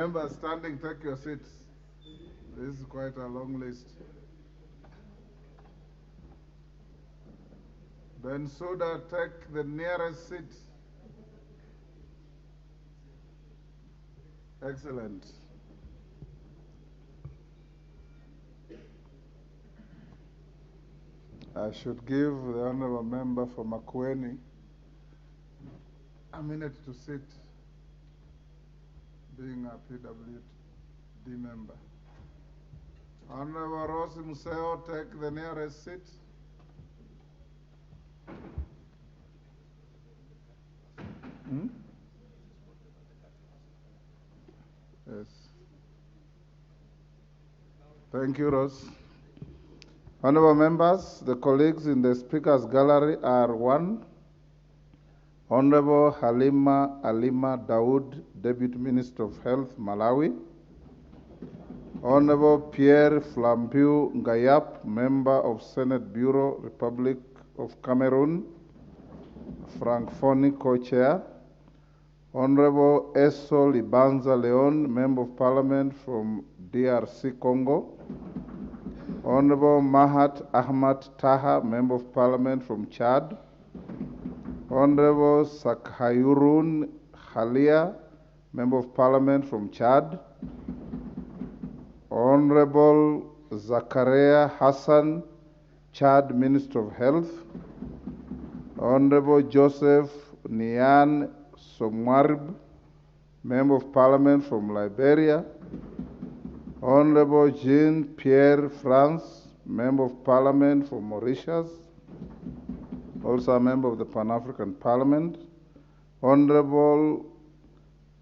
Members standing, take your seats. This is quite a long list. Bensouda, take the nearest seat. Excellent. I should give the honorable member for Makueni a minute to sit, being a PWD member. Honorable Rosi Museo, take the nearest seat. Yes. Thank you, Rose. Honorable members, the colleagues in the speakers gallery are 1. Honorable Halima 𝙏𝙤𝙧 Deputy Minister of Health, Malawi. Honorable Pierre Flampiu Ngayap, Member of Senate Bureau, Republic of Cameroon, Francophonie Co-Chair. Honorable Eso Libanza Leon, Member of Parliament from DRC Congo. Honorable Mahat Ahmad Taha, Member of Parliament from Chad. Honorable Sakhayurun Khalia, Member of Parliament from Chad. Honorable Zakaria Hassan, Chad Minister of Health. Honorable Joseph Nian Somwarib, Member of Parliament from Liberia. Honorable Jean-Pierre France, Member of Parliament from Mauritius, also a member of the Pan-African Parliament. Honorable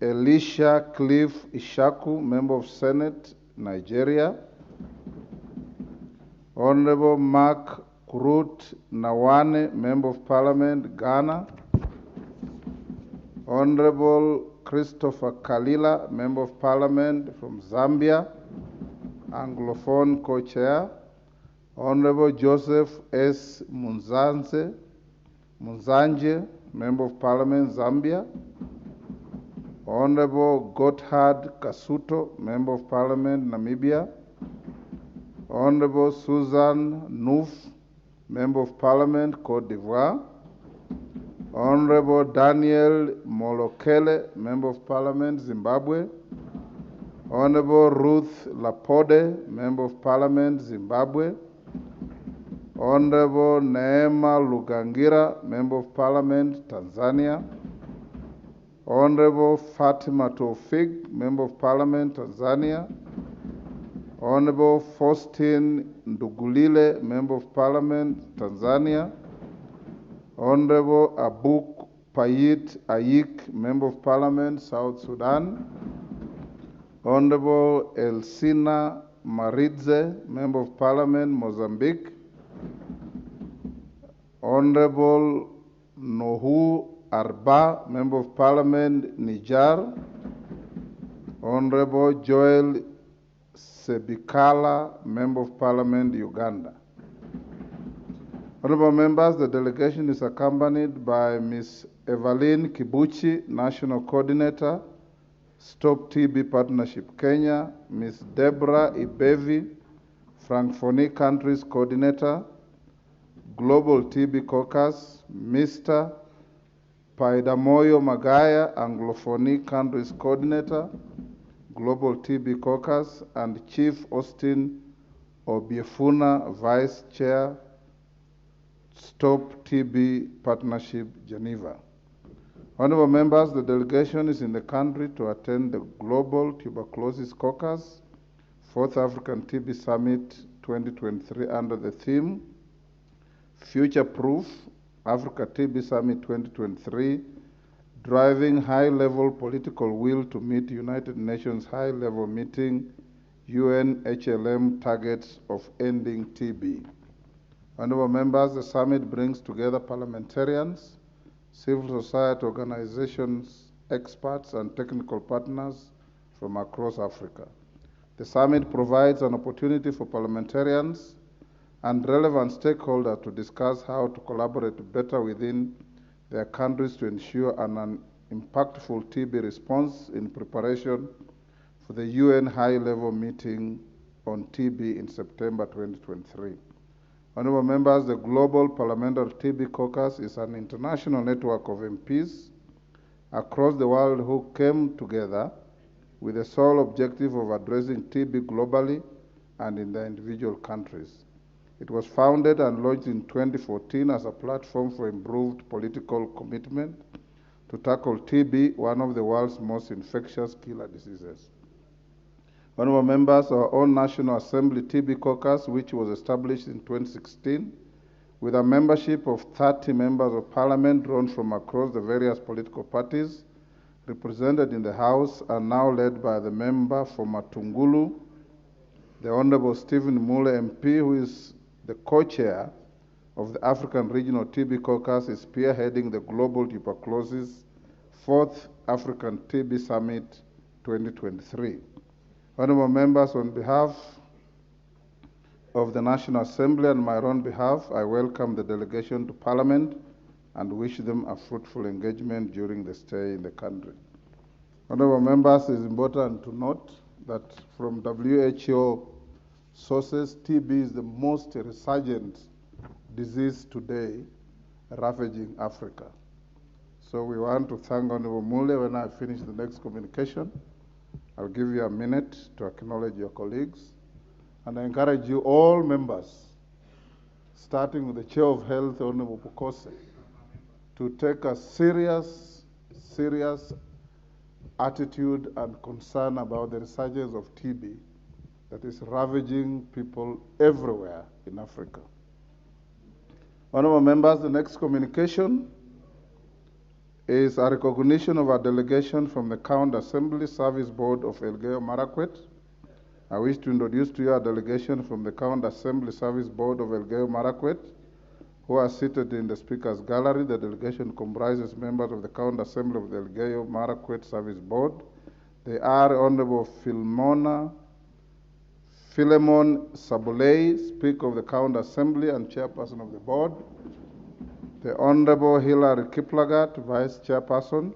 Elisha Cliff Ishaku, Member of Senate, Nigeria. Honorable Mark Kurut Nawane, Member of Parliament, Ghana. Honorable Christopher Kalila, Member of Parliament from Zambia, Anglophone Co-Chair. Honorable Joseph S. Munzanje, Member of Parliament, Zambia. Honorable Gotthard Kasuto, Member of Parliament, Namibia. Honorable Susan Nouf, Member of Parliament, Cote d'Ivoire. Honorable Daniel Molokele, Member of Parliament, Zimbabwe. Honorable Ruth Lapode, Member of Parliament, Zimbabwe. Honorable Neema Lugangira, Member of Parliament, Tanzania. Honorable Fatima Tofig, Member of Parliament, Tanzania. Honorable Faustin Ndugulile, Member of Parliament, Tanzania. Honorable Abuk Payit Ayik, Member of Parliament, South Sudan. Honorable Elsina Maridze, Member of Parliament, Mozambique. Honorable Nohu Arba, Member of Parliament, Niger. Honorable Joel Sebikala, Member of Parliament, Uganda. Honorable members, the delegation is accompanied by Ms. Evelyn Kibuchi, National Coordinator, Stop TB Partnership Kenya, Ms. Deborah Ibevi, Francophonie Countries Coordinator, Global TB Caucus, Mr. Paidamoyo Magaya, Anglophonie Countries Coordinator, Global TB Caucus, and Chief Austin Obiefuna, Vice Chair, Stop TB Partnership, Geneva. Honorable members, the delegation is in the country to attend the Global Tuberculosis Caucus, 4th African TB Summit 2023 under the theme, Future Proof, Africa TB Summit 2023, Driving High-Level Political Will to Meet United Nations High-Level Meeting, UNHLM Targets of Ending TB. Honorable members, the summit brings together parliamentarians, civil society organizations, experts, and technical partners from across Africa. The summit provides an opportunity for parliamentarians and relevant stakeholders to discuss how to collaborate better within their countries to ensure an impactful TB response in preparation for the UN high-level meeting on TB in September 2023. Honorable members, the Global Parliamentary TB Caucus is an international network of MPs across the world who came together with the sole objective of addressing TB globally and in their individual countries. It was founded and launched in 2014 as a platform for improved political commitment to tackle TB, one of the world's most infectious killer diseases. Honorable members, our own National Assembly TB Caucus, which was established in 2016, with a membership of 30 members of parliament drawn from across the various political parties represented in the House, and now led by the member for Matungulu, the Honorable Stephen Mule MP, who is the co-chair of the African Regional TB Caucus, is spearheading the Global Tuberculosis 4th African TB Summit 2023. Honorable members, on behalf of the National Assembly and my own behalf, I welcome the delegation to Parliament and wish them a fruitful engagement during the stay in the country. Honorable members, it is important to note that from WHO sources, TB is the most resurgent disease today ravaging Africa. So we want to thank Honorable Mule. When I finish the next communication, I'll give you a minute to acknowledge your colleagues, and I encourage you, all members, starting with the Chair of Health, Honorable Bukose, to take a serious attitude and concern about the resurgence of TB that is ravaging people everywhere in Africa. Honorable members, the next communication is a recognition of a delegation from the County Assembly Service Board of Elgeyo-Marakwet. I wish to introduce to you a delegation from the County Assembly Service Board of Elgeyo-Marakwet, who are seated in the Speaker's Gallery. The delegation comprises members of the County Assembly of the Elgeyo-Marakwet Service Board. They are Honorable Philemon Sabulei, Speaker of the County Assembly and Chairperson of the Board. The Honorable Hilary Kiplagat, Vice Chairperson.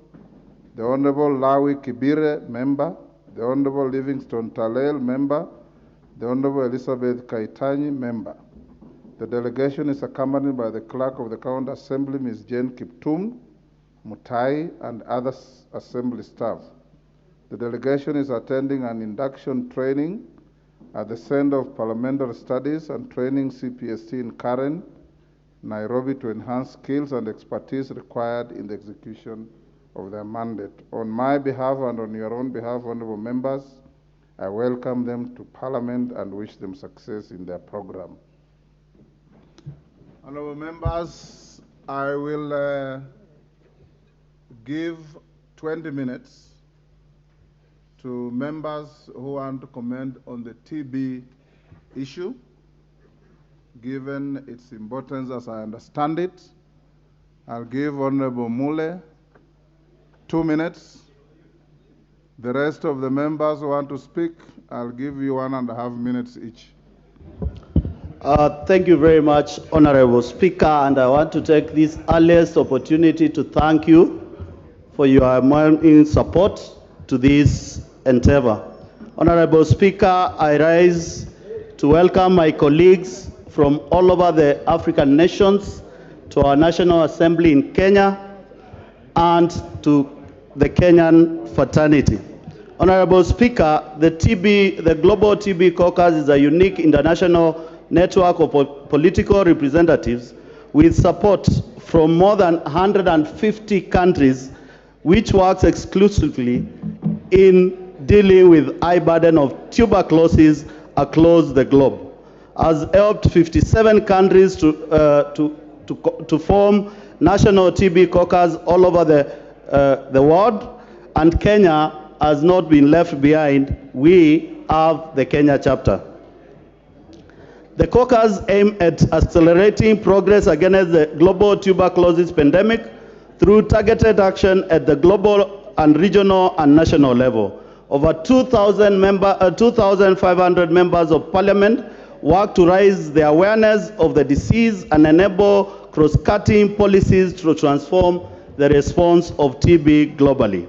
The Honorable Lawi Kibire, Member. The Honorable Livingston Talel, Member. The Honorable Elizabeth Kaitanyi, Member. The delegation is accompanied by the Clerk of the County Assembly, Ms. Jane Kiptum Mutai, and other Assembly staff. The delegation is attending an induction training at the Center of Parliamentary Studies and Training CPST in Karen, Nairobi, to enhance skills and expertise required in the execution of their mandate. On my behalf and on your own behalf, honorable members, I welcome them to Parliament and wish them success in their program. Honorable members, I will give 20 minutes to members who want to comment on the TB issue. Given its importance as I understand it, I'll give Honorable Mule 2 minutes. The rest of the members who want to speak, I'll give you 1.5 minutes each. Thank you very much, Honorable Speaker, and I want to take this earliest opportunity to thank you for your unwavering support to this endeavor. Honorable Speaker, I rise to welcome my colleagues from all over the African nations to our National Assembly in Kenya and to the Kenyan fraternity. Honorable Speaker, the Global TB Caucus is a unique international network of political representatives with support from more than 150 countries, which works exclusively in dealing with high burden of tuberculosis across the globe, has helped 57 countries to form national TB caucus all over the world, and Kenya has not been left behind. We have the Kenya chapter. The caucus aims at accelerating progress against the global tuberculosis pandemic through targeted action at the global and regional and national level. Over 2,500 members of parliament work to raise the awareness of the disease and enable cross-cutting policies to transform the response of TB globally.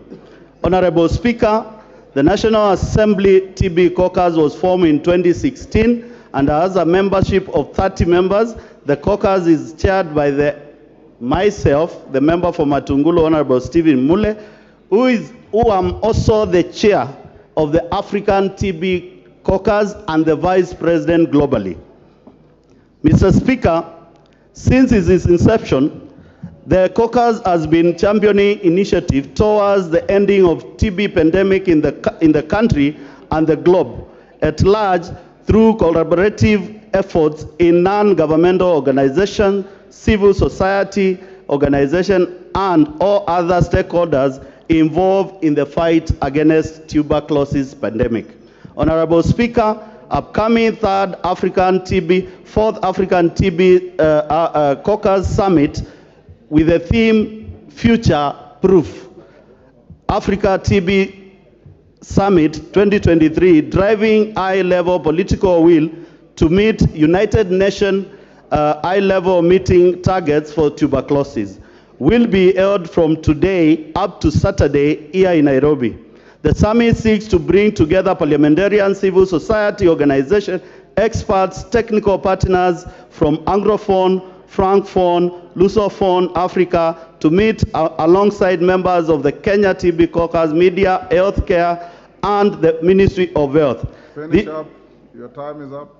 Honorable Speaker, The National Assembly TB caucus was formed in 2016 and has a membership of 30 members. The caucus is chaired by myself, the member for Matungulu, Honorable Stephen Mule, who am also the chair of the African TB caucus and the vice president globally. Mr. Speaker, since its inception, the caucus has been championing initiative towards the ending of TB pandemic in the country and the globe at large through collaborative efforts in non-governmental organizations, civil society organizations, and all other stakeholders involved in the fight against tuberculosis pandemic. Honorable Speaker, upcoming Fourth African TB Caucus Summit with the theme Future Proof, Africa TB Summit 2023, driving high-level political will to meet United Nations high-level meeting targets for tuberculosis, will be held from today up to Saturday here in Nairobi. The summit seeks to bring together parliamentarian civil society organizations, experts, technical partners from Anglophone, Francophone, Lusophone Africa to meet alongside members of the Kenya TB Caucus, media, healthcare, and the Ministry of Health. Finish up. Your time is up.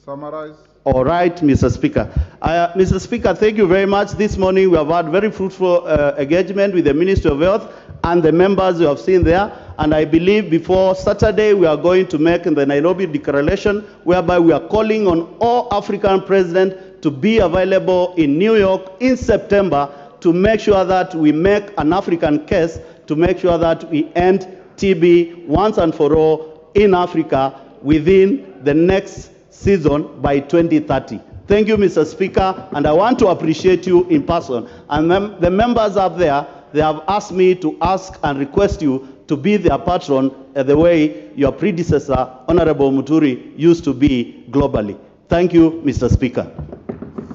Summarize. All right, Mr. Speaker. Mr. Speaker, thank you very much. This morning we have had very fruitful engagement with the Ministry of Health and the members you have seen there. And I believe before Saturday we are going to make the Nairobi Declaration, whereby we are calling on all African presidents to be available in New York in September to make sure that we make an African case to make sure that we end TB once and for all in Africa within the next season by 2030. Thank you, Mr. Speaker, and I want to appreciate you in person. And the members up there, they have asked me to ask and request you to be their patron the way your predecessor, Honorable Muturi, used to be globally. Thank you, Mr. Speaker.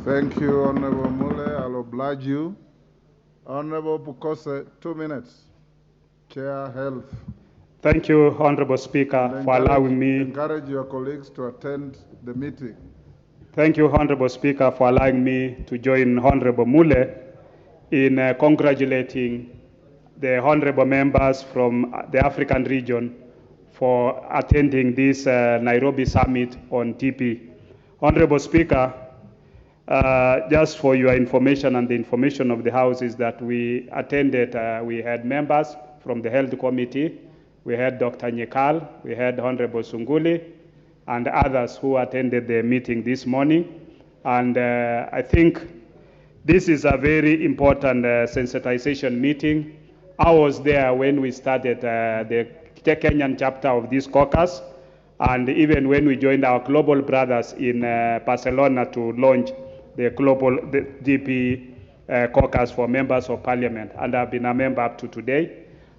Thank you, Honorable Mule. I'll oblige you. Honorable Bukose, 2 minutes. Chair, Health. Thank you, Honorable Speaker, for allowing me. Encourage your colleagues to attend the meeting. Thank you, Honorable Speaker, for allowing me to join Honorable Mule in congratulating the honorable members from the African region for attending this Nairobi summit on TB. Honorable Speaker, just for your information and the information of the House is that we attended, we had members from the Health Committee, we had Dr. Nyekal, we had Honorable Sunguli, and others who attended the meeting this morning. And I think this is a very important sensitization meeting. I was there when we started the Kenyan chapter of this caucus, and even when we joined our global brothers in Barcelona to launch the global DP caucus for members of parliament, and I've been a member up to today.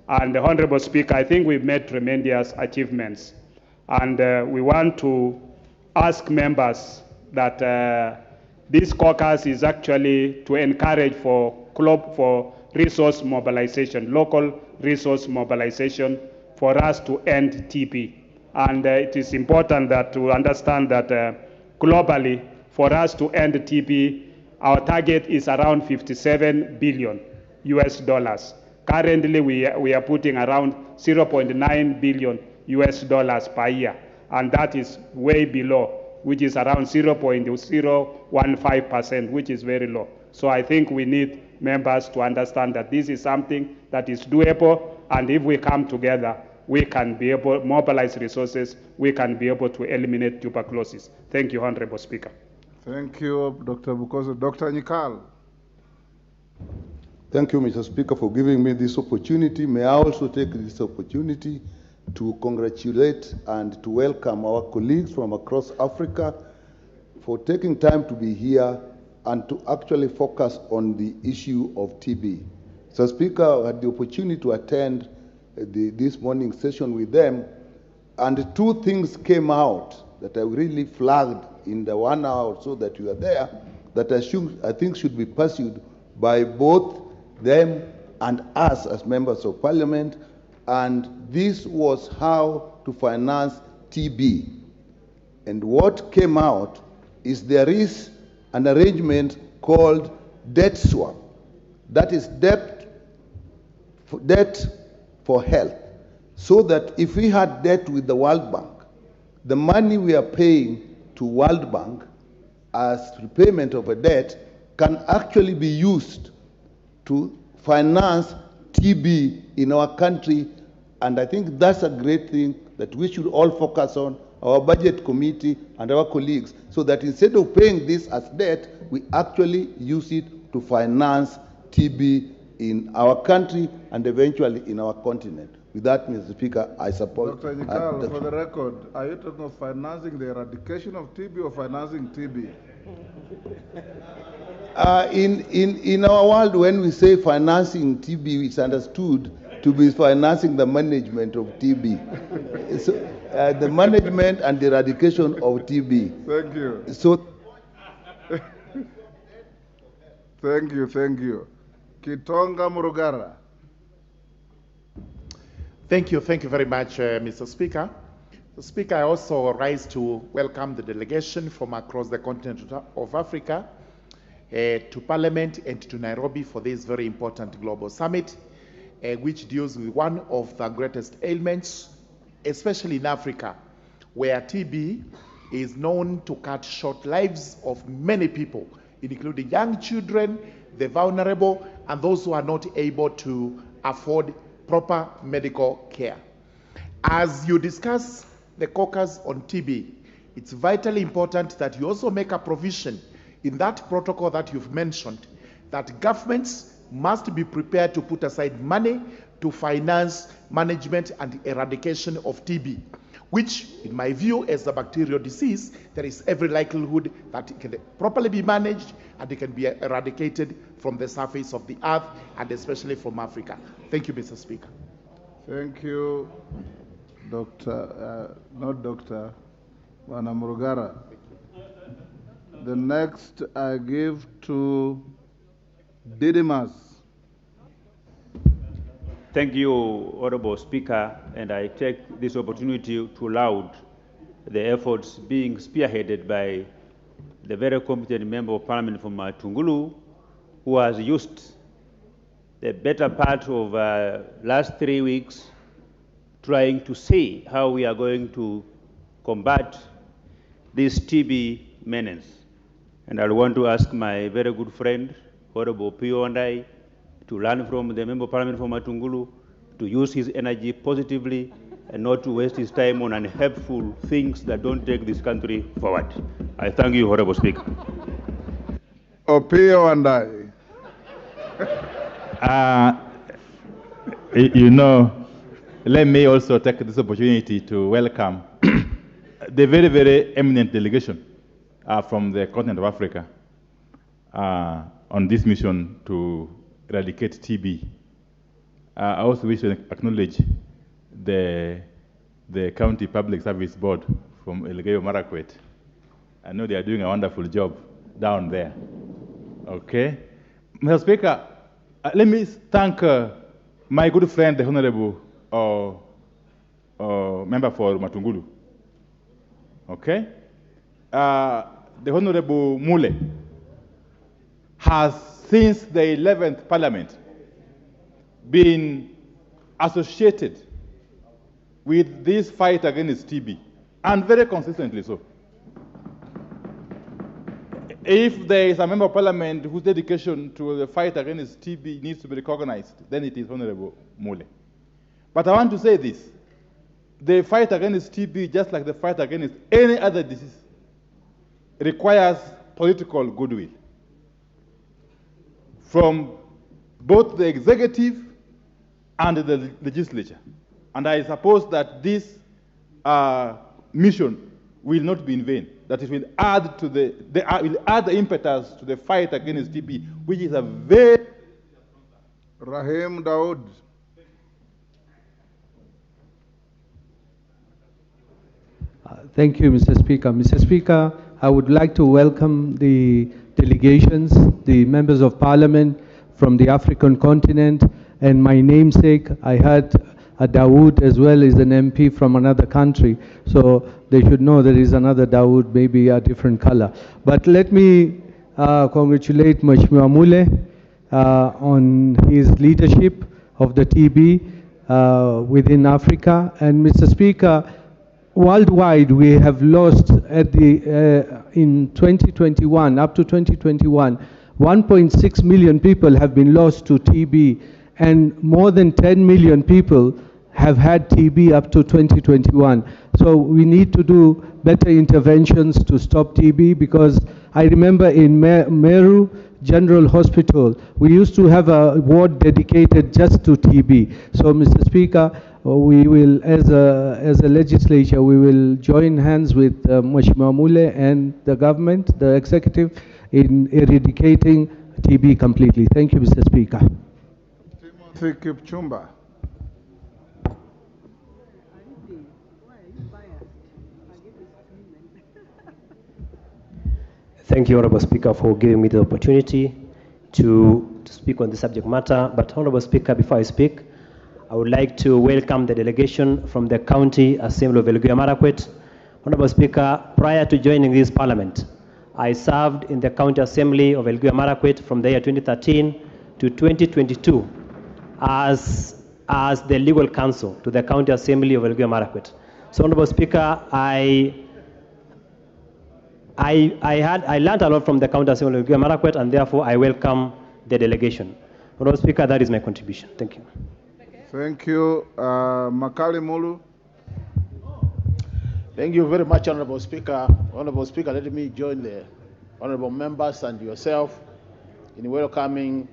And the Honorable Speaker, I think we've made tremendous achievements. And we want to ask members that this caucus is actually to encourage for resource mobilization, local resource mobilization for us to end TB. And it is important that to understand that globally, for us to end TB, our target is around $57 billion US. Currently, we are putting around $0.9 billion US per year, and that is way below, which is around 0.015%, which is very low. So I think we need members to understand that this is something that is doable, and if we come together, we can be able to mobilize resources, we can be able to eliminate tuberculosis. Thank you, Honorable Speaker. Thank you, Dr. Bukoso. Dr. Nyekal. Thank you, Mr. Speaker, for giving me this opportunity. May I also take this opportunity to congratulate and to welcome our colleagues from across Africa for taking time to be here and to actually focus on the issue of TB. Mr. Speaker, I had the opportunity to attend this morning session with them, and two things came out that I really flagged in the 1 hour or so that you are there, that I think should be pursued by both them and us as members of parliament, and this was how to finance TB. And what came out is there is an arrangement called debt swap. That is debt for health. So that if we had debt with the World Bank, the money we are paying to World Bank as repayment of a debt can actually be used to finance TB in our country. And I think that's a great thing that we should all focus on, our budget committee and our colleagues, so that instead of paying this as debt, we actually use it to finance TB in our country and eventually in our continent. With that, Mr. Speaker, I support. Dr. Nyikal, for the record, are you talking of financing the eradication of TB or financing TB? In our world, when we say financing TB, it's understood to be financing the management of TB. So, the management and the eradication of TB. Thank you. So, thank you. Kitonga Murugara. Thank you very much, Mr. Speaker. Mr. Speaker, I also rise to welcome the delegation from across the continent of Africa to Parliament and to Nairobi for this very important global summit, which deals with one of the greatest ailments, especially in Africa, where TB is known to cut short lives of many people, including young children, the vulnerable, and those who are not able to afford proper medical care. As you discuss the caucus on TB, it's vitally important that you also make a provision in that protocol that you've mentioned, that governments must be prepared to put aside money to finance management and eradication of TB, which, in my view, as a bacterial disease, there is every likelihood that it can properly be managed and it can be eradicated from the surface of the earth, and especially from Africa. Thank you, Mr. Speaker. Thank you, Dr. Murugara. The next I give to Didimas. Thank you, Honorable Speaker, and I take this opportunity to laud the efforts being spearheaded by the very competent member of Parliament from Tungulu, who has used the better part of last 3 weeks trying to see how we are going to combat this TB menace. And I want to ask my very good friend, Honorable Pio and I, to learn from the Member of Parliament from Matungulu, to use his energy positively and not to waste his time on unhelpful things that don't take this country forward. I thank you, Honorable Speaker. Pio and I. Let me also take this opportunity to welcome the very, very eminent delegation from the continent of Africa on this mission to eradicate TB. I also wish to acknowledge the County Public Service Board from Elgeyo Marakwet. I know they are doing a wonderful job down there. Okay? Mr. Speaker, let me thank my good friend, the Honorable Member for Matungulu. Okay? The Honorable Mule has, since the 11th Parliament, been associated with this fight against TB, and very consistently so. If there is a member of Parliament whose dedication to the fight against TB needs to be recognized, then it is Honorable Mule. But I want to say this: the fight against TB, just like the fight against any other disease, requires political goodwill from both the executive and the legislature. And I suppose that this mission will not be in vain, that it will add to will add the impetus to the fight against TB, which is a very... Rahim Daoud. Thank you, Mr. Speaker. Mr. Speaker, I would like to welcome the delegations, the members of Parliament from the African continent, and my namesake. I had Dawood as well is an MP from another country. So they should know there is another Dawood, maybe a different color. But let me congratulate Mheshimiwa Mule on his leadership of the TB within Africa. And Mr. Speaker, worldwide we have lost in 2021, up to 2021, 1.6 million people have been lost to TB, and more than 10 million people have had TB up to 2021. So we need to do better interventions to stop TB, because I remember in Meru General Hospital, we used to have a ward dedicated just to TB. So, Mr. Speaker, we will, as a legislature, we will join hands with Mheshimiwa Mule and the government, the executive, in eradicating TB completely. Thank you, Mr. Speaker. Timothy Kipchumba. Thank you, Honorable Speaker, for giving me the opportunity to speak on the subject matter. But, Honorable Speaker, before I speak, I would like to welcome the delegation from the County Assembly of Elgeyo Marakwet. Honorable Speaker, prior to joining this Parliament, I served in the County Assembly of Elgeyo Marakwet from the year 2013 to 2022 as the legal counsel to the County Assembly of Elgeyo Marakwet. So, Honorable Speaker, I learned a lot from the County Assembly of Elgeyo Marakwet, and therefore I welcome the delegation. Honorable Speaker, that is my contribution. Thank you. Thank you. Makali Mulu. Thank you very much, Honorable Speaker. Honorable Speaker, let me join the honorable members and yourself in welcoming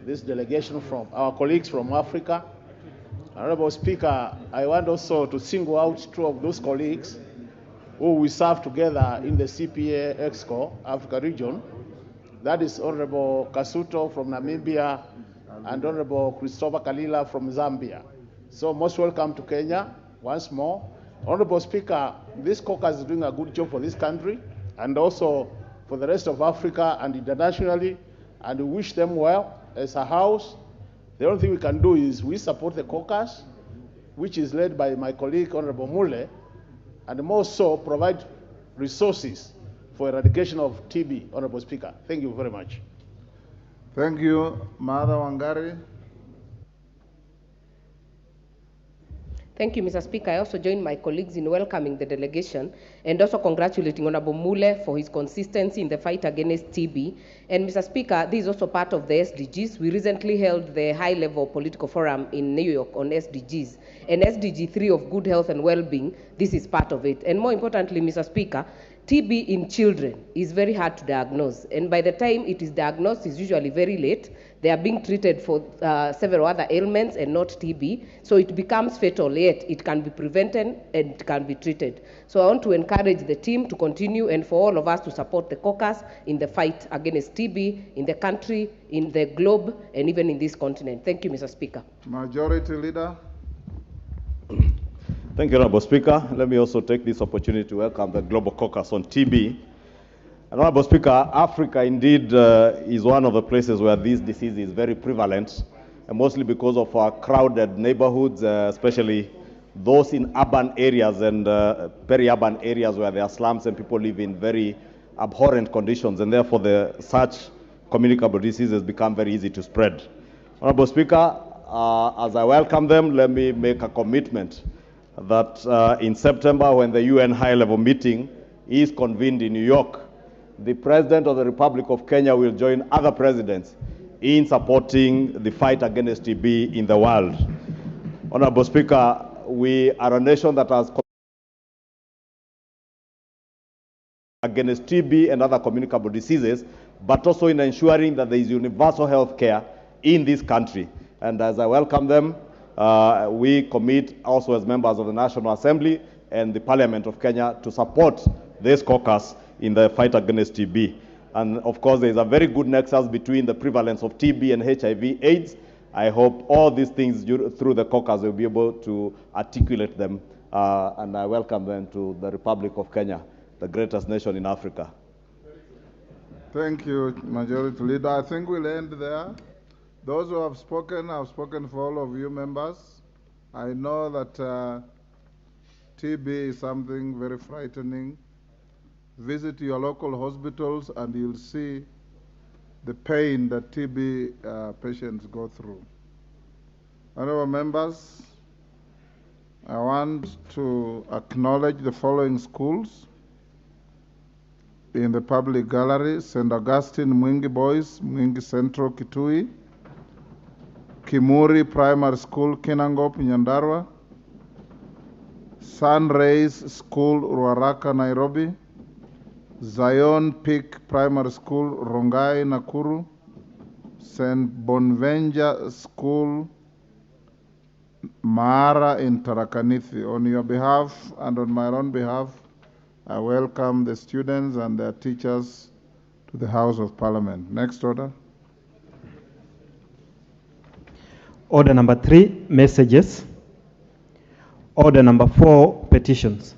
this delegation from our colleagues from Africa. Honorable Speaker, I want also to single out two of those colleagues who we serve together in the CPA EXCO Africa region. That is Honorable Kasuto from Namibia and Honorable Christopher Kalila from Zambia. So most welcome to Kenya once more. Honorable Speaker, this caucus is doing a good job for this country and also for the rest of Africa and internationally, and we wish them well as a house. The only thing we can do is we support the caucus, which is led by my colleague Honorable Mule, and more so provide resources for eradication of TB, Honorable Speaker. Thank you very much. Thank you. Martha Wangari. Thank you, Mr. Speaker. I also join my colleagues in welcoming the delegation and also congratulating Honorable Mule for his consistency in the fight against TB. And Mr. Speaker, this is also part of the SDGs. We recently held the high-level political forum in New York on SDGs. And SDG 3 of good health and well-being, this is part of it. And more importantly, Mr. Speaker, TB in children is very hard to diagnose. And by the time it is diagnosed, it's usually very late. They are being treated for several other ailments and not TB. So it becomes fatal, yet it can be prevented and it can be treated. So I want to encourage the team to continue and for all of us to support the caucus in the fight against TB in the country, in the globe, and even in this continent. Thank you, Mr. Speaker. Majority Leader. Thank you, Honorable Speaker. Let me also take this opportunity to welcome the Global Caucus on TB. Honorable Speaker, Africa indeed is one of the places where this disease is very prevalent, and mostly because of our crowded neighborhoods, especially those in urban areas and peri-urban areas where there are slums and people live in very abhorrent conditions, and therefore such communicable diseases become very easy to spread. Honorable Speaker, as I welcome them, let me make a commitment that in September, when the UN high-level meeting is convened in New York, the President of the Republic of Kenya will join other presidents in supporting the fight against TB in the world. Honorable Speaker, we are a nation that has against TB and other communicable diseases, but also in ensuring that there is universal health care in this country. And as I welcome them, we commit also as members of the National Assembly and the Parliament of Kenya to support this caucus in the fight against TB. And of course, there is a very good nexus between the prevalence of TB and HIV/AIDS. I hope all these things through the caucus will be able to articulate them, and I welcome them to the Republic of Kenya, the greatest nation in Africa. Thank you, Majority Leader. I think we'll end there. Those who have spoken for all of you members. I know that TB is something very frightening. Visit your local hospitals and you'll see the pain that TB patients go through. Honorable members, I want to acknowledge the following schools in the public gallery: St. Augustine Mwingi Boys, Mwingi Central, Kitui; Kimuri Primary School, Kinangop, Nyandarua; Sunrays School, Ruaraka, Nairobi; Zion Peak Primary School, Rongai, Nakuru; St. Bonaventure School, Mara in Tarakaniti. On your behalf and on my own behalf, I welcome the students and their teachers to the House of Parliament. Next order. Order number 3, messages. Order number 4, petitions.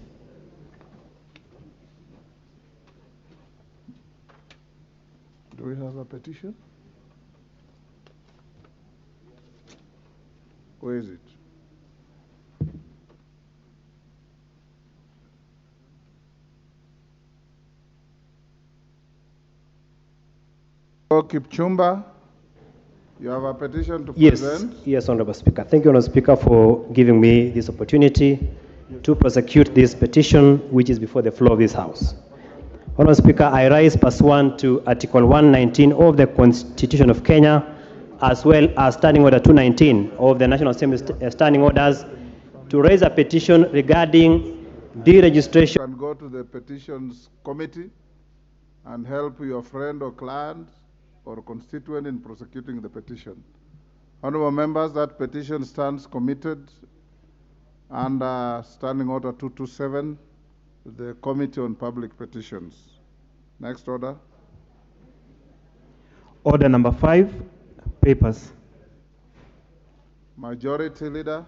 Do we have a petition? Where is it? Kipchumba, you have a petition to present? Yes, Honorable Speaker. Thank you, Honorable Speaker, for giving me this opportunity to prosecute this petition which is before the floor of this House. Honorable Speaker, I rise pursuant to Article 119 of the Constitution of Kenya, as well as Standing Order 219 of the National Assembly Standing Orders, to raise a petition regarding deregistration. You can go to the Petitions Committee and help your friend or client or constituent in prosecuting the petition. Honorable members, that petition stands committed under Standing Order 227, the Committee on Public Petitions. Next order. Order number 5, papers. Majority Leader.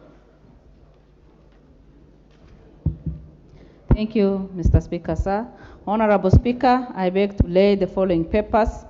Thank you, Mr. Speaker, sir. Honorable Speaker, I beg to lay the following papers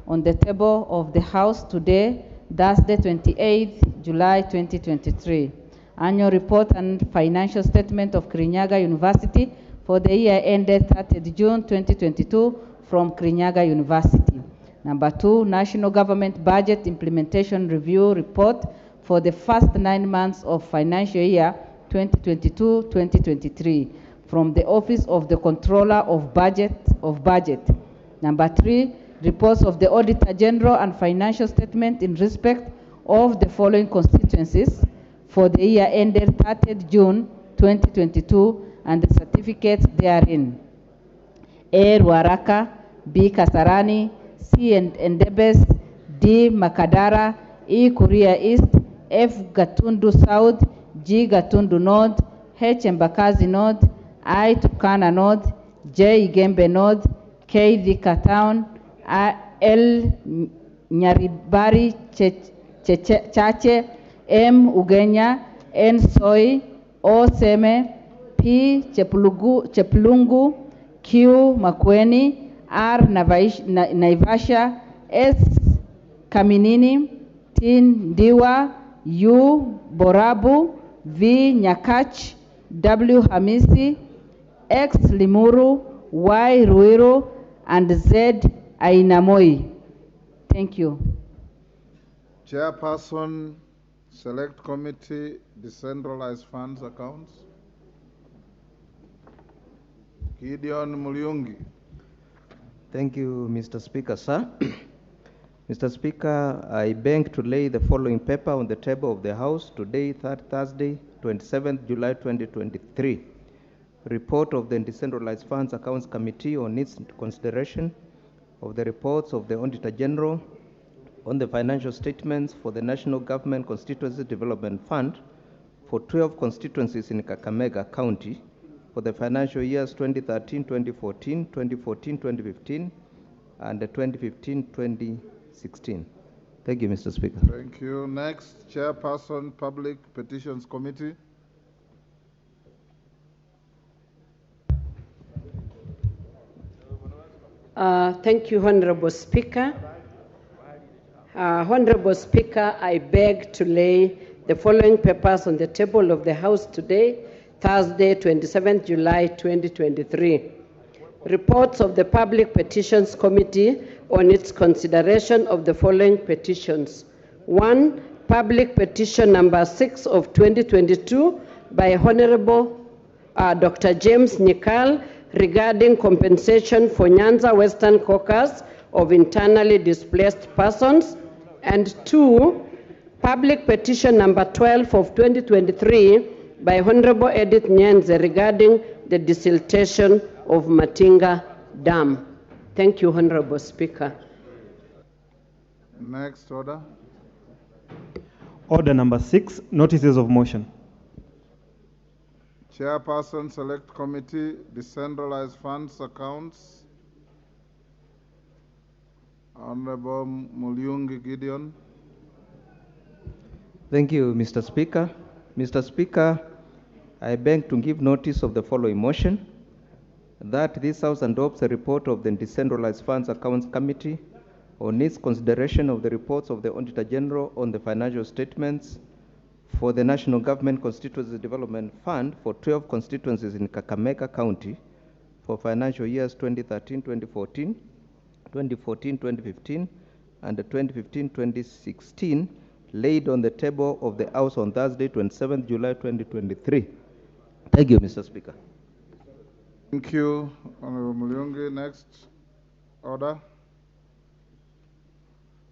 on the table of the House today, Thursday, 28th July 2023. Annual report and financial statement of Kirinyaga University for the year ended 30th June 2022 from Kirinyaga University. Number 2, National Government Budget Implementation Review Report for the first 9 months of financial year 2022-2023 from the Office of the Controller of Budget. Number 3, reports of the Auditor General and financial statement in respect of the following constituencies for the year ended 30th June 2022 and the certificates therein: A. Ruaraka, B. Kasarani, C. Endebess, D. Makadara, E. Kuria East, F. Gatundu South, G. Gatundu North, H. Embakazi North, I. Turkana North, J. Igembe North, K. Thika Town, L. Nyaribari Chache, M. Ugenya, N. Soi, O. Seme, P. Chepulungu, Q. Makweni, R. Naivasha, S. Kaminini, T. Ndiwa, U. Borabu, V. Nyakach, W. Hamisi, X. Limuru, Y. Ruiru, and Z. Ainamoi. Thank you. Chairperson, Select Committee, Decentralized Funds Accounts. Gideon Mulyungi. Thank you, Mr. Speaker, sir. Mr. Speaker, I beg to lay the following paper on the table of the House today, Thursday, 27th July 2023. Report of the Decentralized Funds Accounts Committee on its consideration of the reports of the Auditor General on the financial statements for the National Government Constituency Development Fund for 12 constituencies in Kakamega County for the financial years 2013-2014, 2014-2015, and 2015-2016. Thank you, Mr. Speaker. Thank you. Next, Chairperson, Public Petitions Committee. Thank you, Honorable Speaker. Honorable Speaker, I beg to lay the following papers on the table of the House today, Thursday, 27th July 2023. Reports of the Public Petitions Committee on its consideration of the following petitions. 1. Public Petition number 6 of 2022 by Honorable Dr. James Nyikal regarding compensation for Nyanza Western Caucus of internally displaced persons. And 2. Public Petition number 12 of 2023 by Honorable Edith Nyenze regarding the desiltation of Matinga Dam. Thank you, Honorable Speaker. Next order. Order number 6, notices of motion. Chairperson, Select Committee, Decentralized Funds Accounts. Honorable Mulyungi Gideon. Thank you, Mr. Speaker. Mr. Speaker, I beg to give notice of the following motion, that this House adopts the report of the Decentralized Funds Accounts Committee on its consideration of the reports of the Auditor General on the financial statements for the National Government Constituency Development Fund for 12 constituencies in Kakamega County for financial years 2013-2014, 2014-2015, and 2015-2016, laid on the table of the House on Thursday, 27th July 2023. Thank you, Mr. Speaker. Thank you, Honorable Mulyungi. Next order.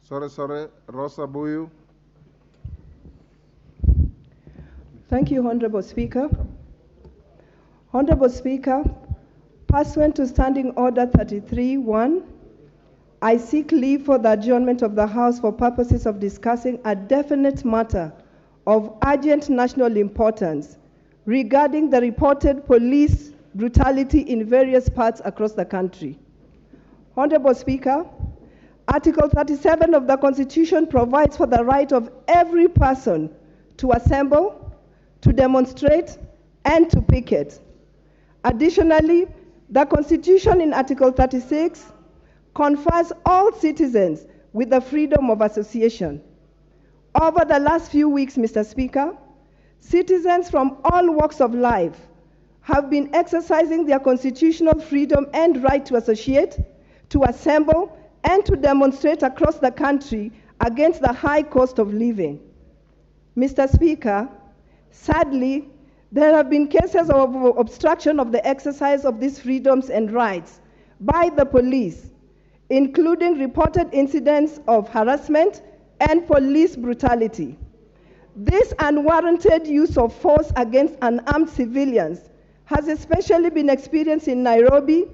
Rosa Buyu. Thank you, Honorable Speaker. Honorable Speaker, pursuant to Standing Order 33-1, I seek leave for the adjournment of the House for purposes of discussing a definite matter of urgent national importance regarding the reported police brutality in various parts across the country. Honorable Speaker, Article 37 of the Constitution provides for the right of every person to assemble, to demonstrate, and to picket. Additionally, the Constitution in Article 36 confers all citizens with the freedom of association. Over the last few weeks, Mr. Speaker, citizens from all walks of life have been exercising their constitutional freedom and right to associate, to assemble, and to demonstrate across the country against the high cost of living. Mr. Speaker, sadly, there have been cases of obstruction of the exercise of these freedoms and rights by the police, including reported incidents of harassment and police brutality. This unwarranted use of force against unarmed civilians has especially been experienced in Nairobi,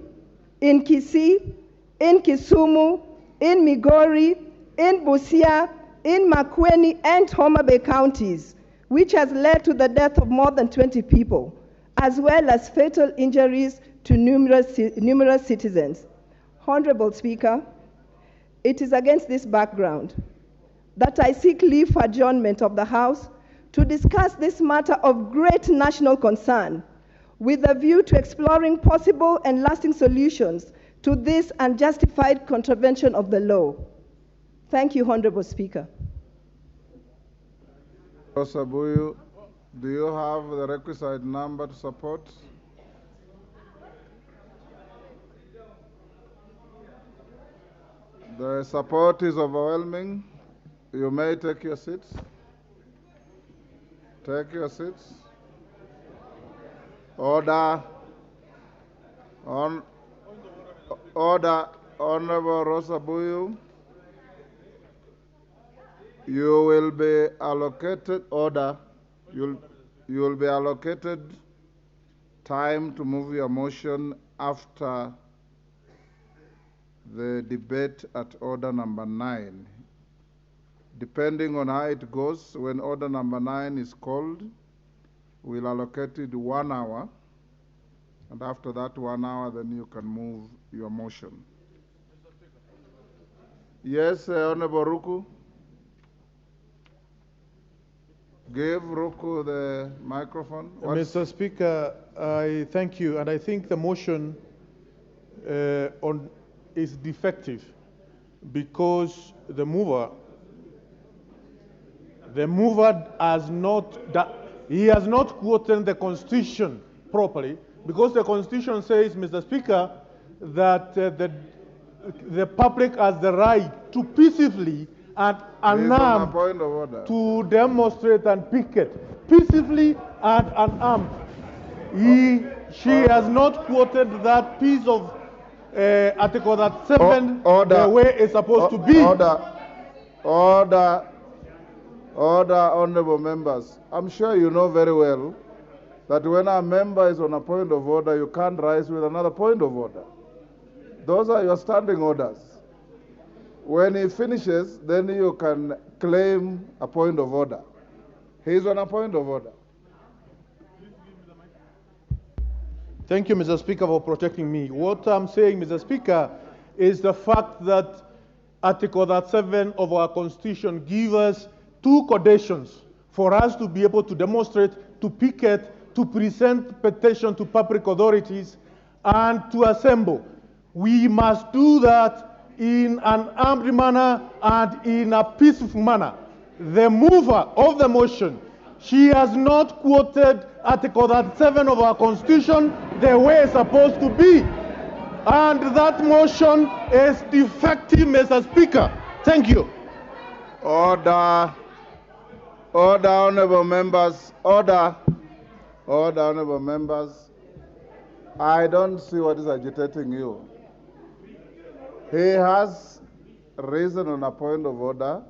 in Kisii, in Kisumu, in Migori, in Busia, in Makueni, and Homa Bay counties, which has led to the death of more than 20 people, as well as fatal injuries to numerous citizens. Honorable Speaker, it is against this background that I seek leave for adjournment of the House to discuss this matter of great national concern with a view to exploring possible and lasting solutions to this unjustified contravention of the law. Thank you, Honorable Speaker. Rosa Buyu, do you have the requisite number to support? The support is overwhelming. You may take your seats. Take your seats. Order. Order. Honorable Rosa Buyu. You will be allocated order. You will be allocated time to move your motion after the debate at order number 9. Depending on how it goes, when order number 9 is called, we'll allocate it 1 hour, and after that 1 hour, then you can move your motion. Yes, Honorable Ruku. Give Ruku the microphone. Mr. Speaker, I thank you, and I think the motion is defective because the mover the mover has not, he has not quoted the Constitution properly, because the Constitution says, Mr. Speaker, that the public has the right to peacefully and unarmed to demonstrate and picket, peacefully and unarmed. She has not quoted that piece of Article 7 the way it's supposed to be. Order, honorable members. I'm sure you know very well that when a member is on a point of order, you can't rise with another point of order. Those are your standing orders. When he finishes, then you can claim a point of order. He's on a point of order. Thank you, Mr. Speaker, for protecting me. What I'm saying, Mr. Speaker, is the fact that Article 7 of our Constitution gives us 2 conditions for us to be able to demonstrate, to picket, to present petition to public authorities, and to assemble. We must do that in an armed manner and in a peaceful manner. The mover of the motion, she has not quoted Article 7 of our Constitution the way it's supposed to be. And that motion is defective, Mr. Speaker. Thank you. Order. Order, honorable members. Order. Order, honorable members. I don't see what is agitating you. He has risen on a point of order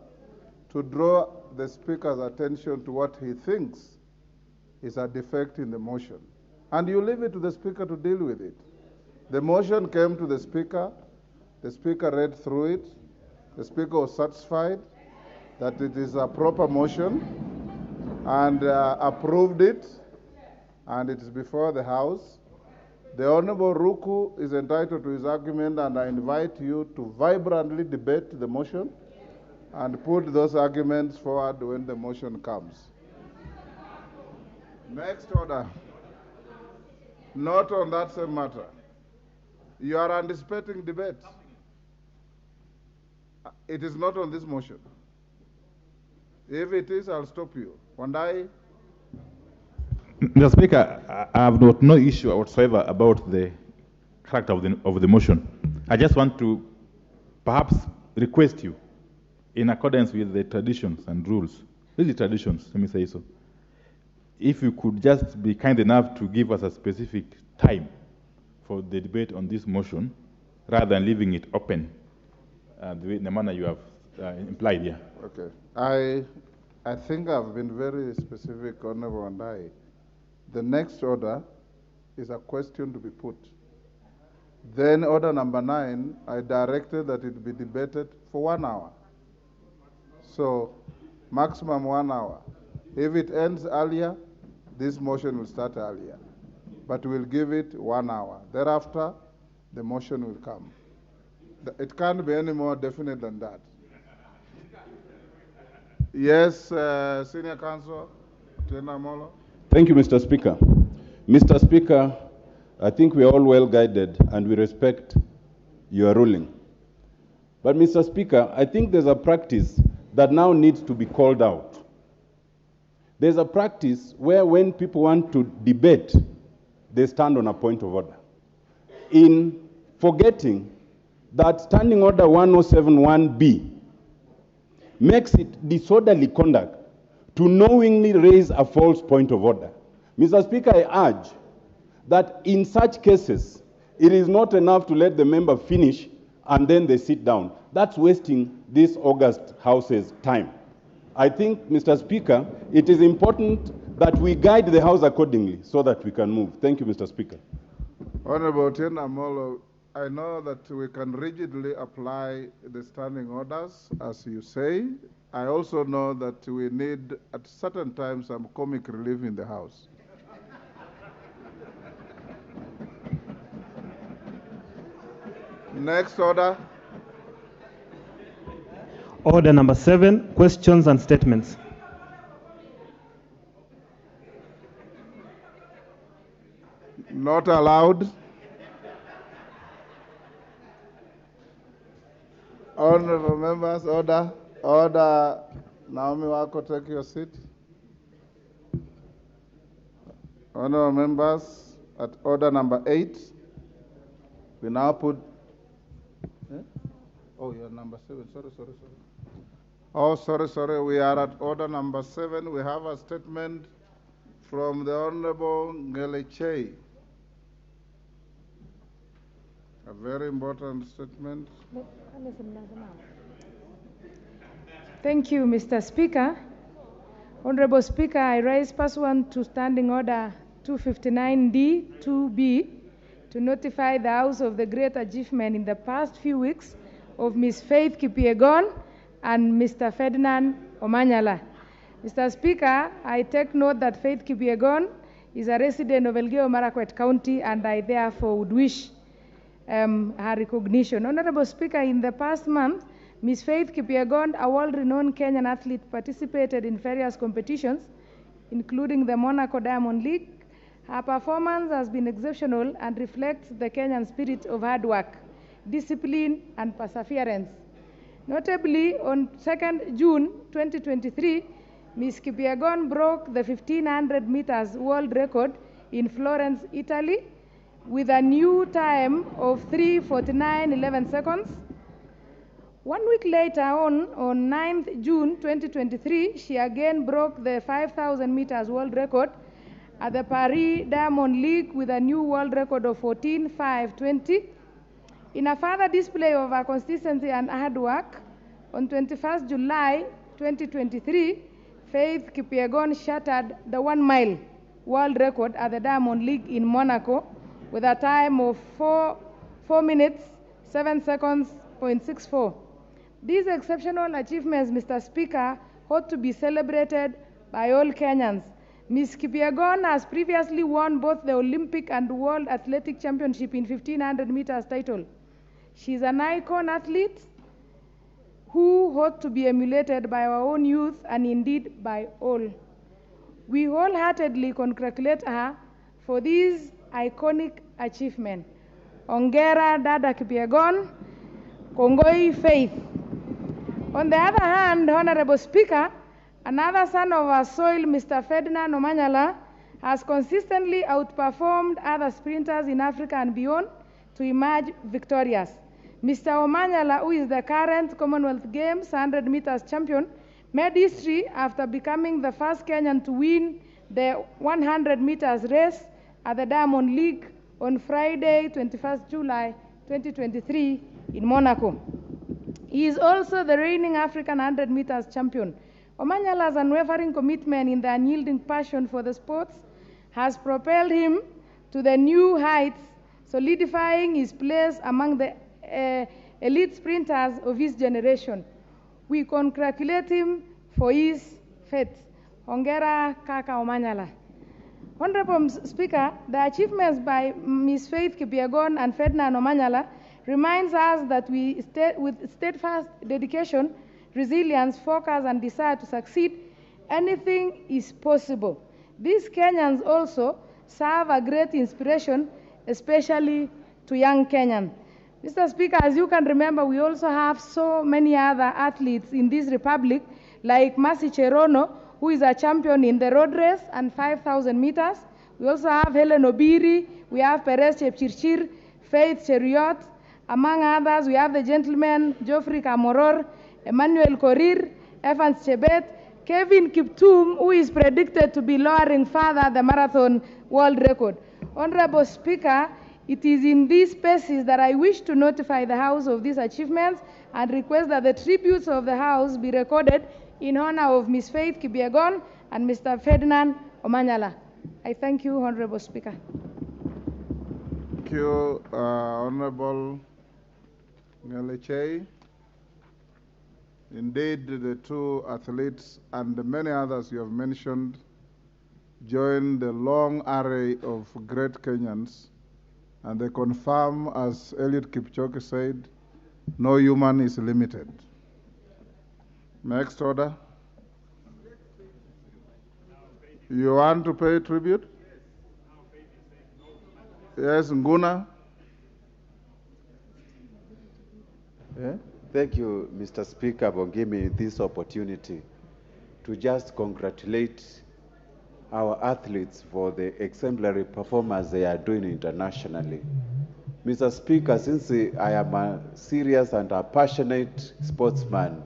to draw the Speaker's attention to what he thinks is a defect in the motion. And you leave it to the Speaker to deal with it. The motion came to the Speaker read through it, the Speaker was satisfied that it is a proper motion and approved it, and it is before the House. The Honorable Ruku is entitled to his argument, and I invite you to vibrantly debate the motion and put those arguments forward when the motion comes. Next order. Not on that same matter. You are anticipating debate. It is not on this motion. If it is, I'll stop you. Wandai. Mr. Speaker, I have no issue whatsoever about the character of the motion. I just want to perhaps request you, in accordance with the traditions and rules, really traditions, let me say so, if you could just be kind enough to give us a specific time for the debate on this motion, rather than leaving it open in the manner you have implied here. Okay. I think I've been very specific, Honorable Wandai. The next order is a question to be put. Then order number 9, I directed that it be debated for 1 hour. So maximum 1 hour. If it ends earlier, this motion will start earlier. But we'll give it 1 hour. Thereafter, the motion will come. It can't be any more definite than that. Yes, Senior Counsel, Tena Molo. Thank you, Mr. Speaker. Mr. Speaker, I think we are all well guided and we respect your ruling. But Mr. Speaker, I think there's a practice that now needs to be called out. There's a practice where when people want to debate, they stand on a point of order, in forgetting that Standing Order 1071B makes it disorderly conduct to knowingly raise a false point of order. Mr. Speaker, I urge that in such cases, it is not enough to let the member finish and then they sit down. That's wasting this August House's time. I think, Mr. Speaker, it is important that we guide the House accordingly so that we can move. Thank you, Mr. Speaker. Honorable Tena Molo, I know that we can rigidly apply the standing orders, as you say. I also know that we need, at certain times, some comic relief in the House. Next order. Order number 7, questions and statements. Not allowed. Honorable members, order. Naomi Wako, take your seat. Honorable members, at order number 8, we now put... Oh, you're number 7. Sorry. Oh, sorry. We are at order number 7. We have a statement from the Honorable 𝙏𝙤𝙖𝙣. A very important statement. Thank you, Mr. Speaker. Honorable Speaker, I rise pursuant to Standing Order 259D 2B to notify the House of the great achievement in the past few weeks of Ms. Faith Kipyegon and Mr. Ferdinand Omanyala. Mr. Speaker, I take note that Faith Kipyegon is a resident of Elgeyo Marakwet County, and I therefore would wish her recognition. Honorable Speaker, in the past month, Ms. Faith Kipyegon, a world-renowned Kenyan athlete, participated in various competitions, including the Monaco Diamond League. Her performance has been exceptional and reflects the Kenyan spirit of hard work, discipline, and perseverance. Notably, on 2nd June 2023, Ms. Kipyegon broke the 1500 meters world record in Florence, Italy, with a new time of 3:49:11 seconds. 1 week later, on 9th June 2023, she again broke the 5,000 meters world record at the Paris Diamond League with a new world record of 14:5:20. In a further display of her consistency and hard work, on 21st July 2023, Faith Kipyegon shattered the 1 mile world record at the Diamond League in Monaco with a time of 4 minutes, 7 seconds, 0.64. These exceptional achievements, Mr. Speaker, ought to be celebrated by all Kenyans. Ms. Kipyegon has previously won both the Olympic and World Athletic Championship in 1500 meters title. She is an icon athlete who ought to be emulated by our own youth and indeed by all. We wholeheartedly congratulate her for this iconic achievement. Ongera Dada Kipyegon, Kongoi Faith. On the other hand, Honorable Speaker, another son of our soil, Mr. Ferdinand Omanyala, has consistently outperformed other sprinters in Africa and beyond to emerge victorious. Mr. Omanyala, who is the current Commonwealth Games 100 meters champion, made history after becoming the first Kenyan to win the 100 meters race at the Diamond League on Friday, 21st July 2023 in Monaco. He is also the reigning African 100 meters champion. Omanyala's unwavering commitment in the unyielding passion for the sports has propelled him to the new heights, solidifying his place among the elite sprinters of his generation. We congratulate him for his feat. Hongera Kaka Omanyala. Honorable Speaker, the achievements by Ms. Faith Kipyegon and Ferdinand Omanyala reminds us that with steadfast dedication, resilience, focus, and desire to succeed, anything is possible. These Kenyans also serve a great inspiration, especially to young Kenyans. Mr. Speaker, as you can remember, we also have so many other athletes in this republic, like Mercy Cherono, who is a champion in the road race and 5,000 meters. We also have Helen Obiri, we have Perez Chepchirchir, Faith Cheruiyot. Among others, we have the gentlemen Geoffrey Kamoror, Emmanuel Korir, Evans Chebet, Kevin Kiptum, who is predicted to be lowering further the marathon world record. Honorable Speaker, it is in these spaces that I wish to notify the House of these achievements and request that the tributes of the House be recorded in honor of Ms. Faith Kipyegon and Mr. Ferdinand Omanyala. I thank you, Honorable Speaker. Thank you, Honorable 𝙏𝙤𝙖𝙣. Indeed, the two athletes and the many others you have mentioned join the long array of great Kenyans, and they confirm, as Eliud Kipchoge said, no human is limited. Next order. You want to pay tribute? Yes, Nguna. Thank you, Mr. Speaker, for giving me this opportunity. to just congratulate our athletes for the exemplary performance they are doing internationally. Mr. Speaker, since I am a serious and a passionate sportsman,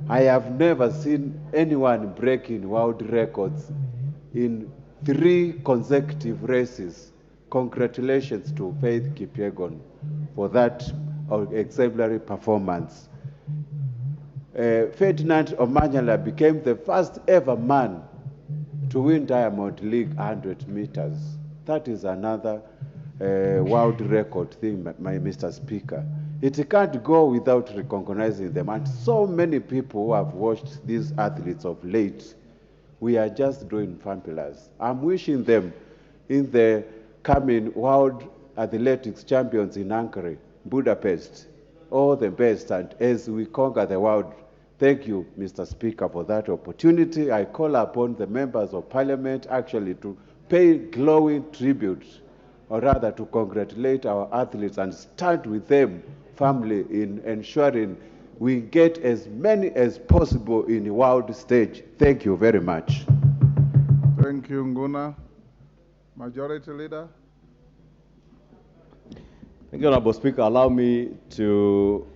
I have never seen anyone breaking world records in 3 consecutive races. Congratulations to Faith Kipyegon for that exemplary performance. Ferdinand Omanyala became the first ever man to win Diamond League 100 meters. That is another world record thing, Mr. Speaker. It can't go without recognizing them. And so many people who have watched these athletes of late, we are just doing fabulous. I'm wishing them in the coming World Athletics Champions in Ankara, Budapest, all the best, and as we conquer the world. Thank you, Mr. Speaker, for that opportunity. I call upon the members of Parliament actually to pay glowing tribute, or rather to congratulate our athletes and stand with them firmly in ensuring we get as many as possible in the world stage. Thank you very much. Thank you, Nguna. Majority Leader. Thank you, Honorable Speaker. Allow me to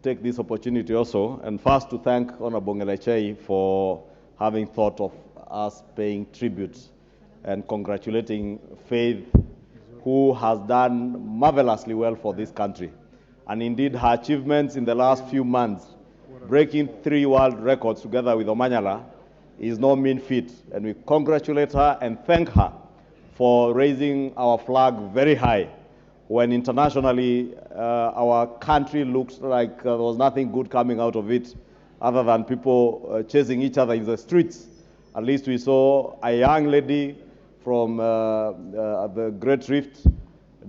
take this opportunity also, and first to thank Honorable 𝙏𝙖𝙧 for having thought of us paying tribute and congratulating Faith, who has done marvelously well for this country. And indeed, her achievements in the last few months, breaking 3 world records together with Omanyala, is no mean feat. And we congratulate her and thank her for raising our flag very high when internationally our country looks like there was nothing good coming out of it other than people chasing each other in the streets. At least we saw a young lady from the Great Rift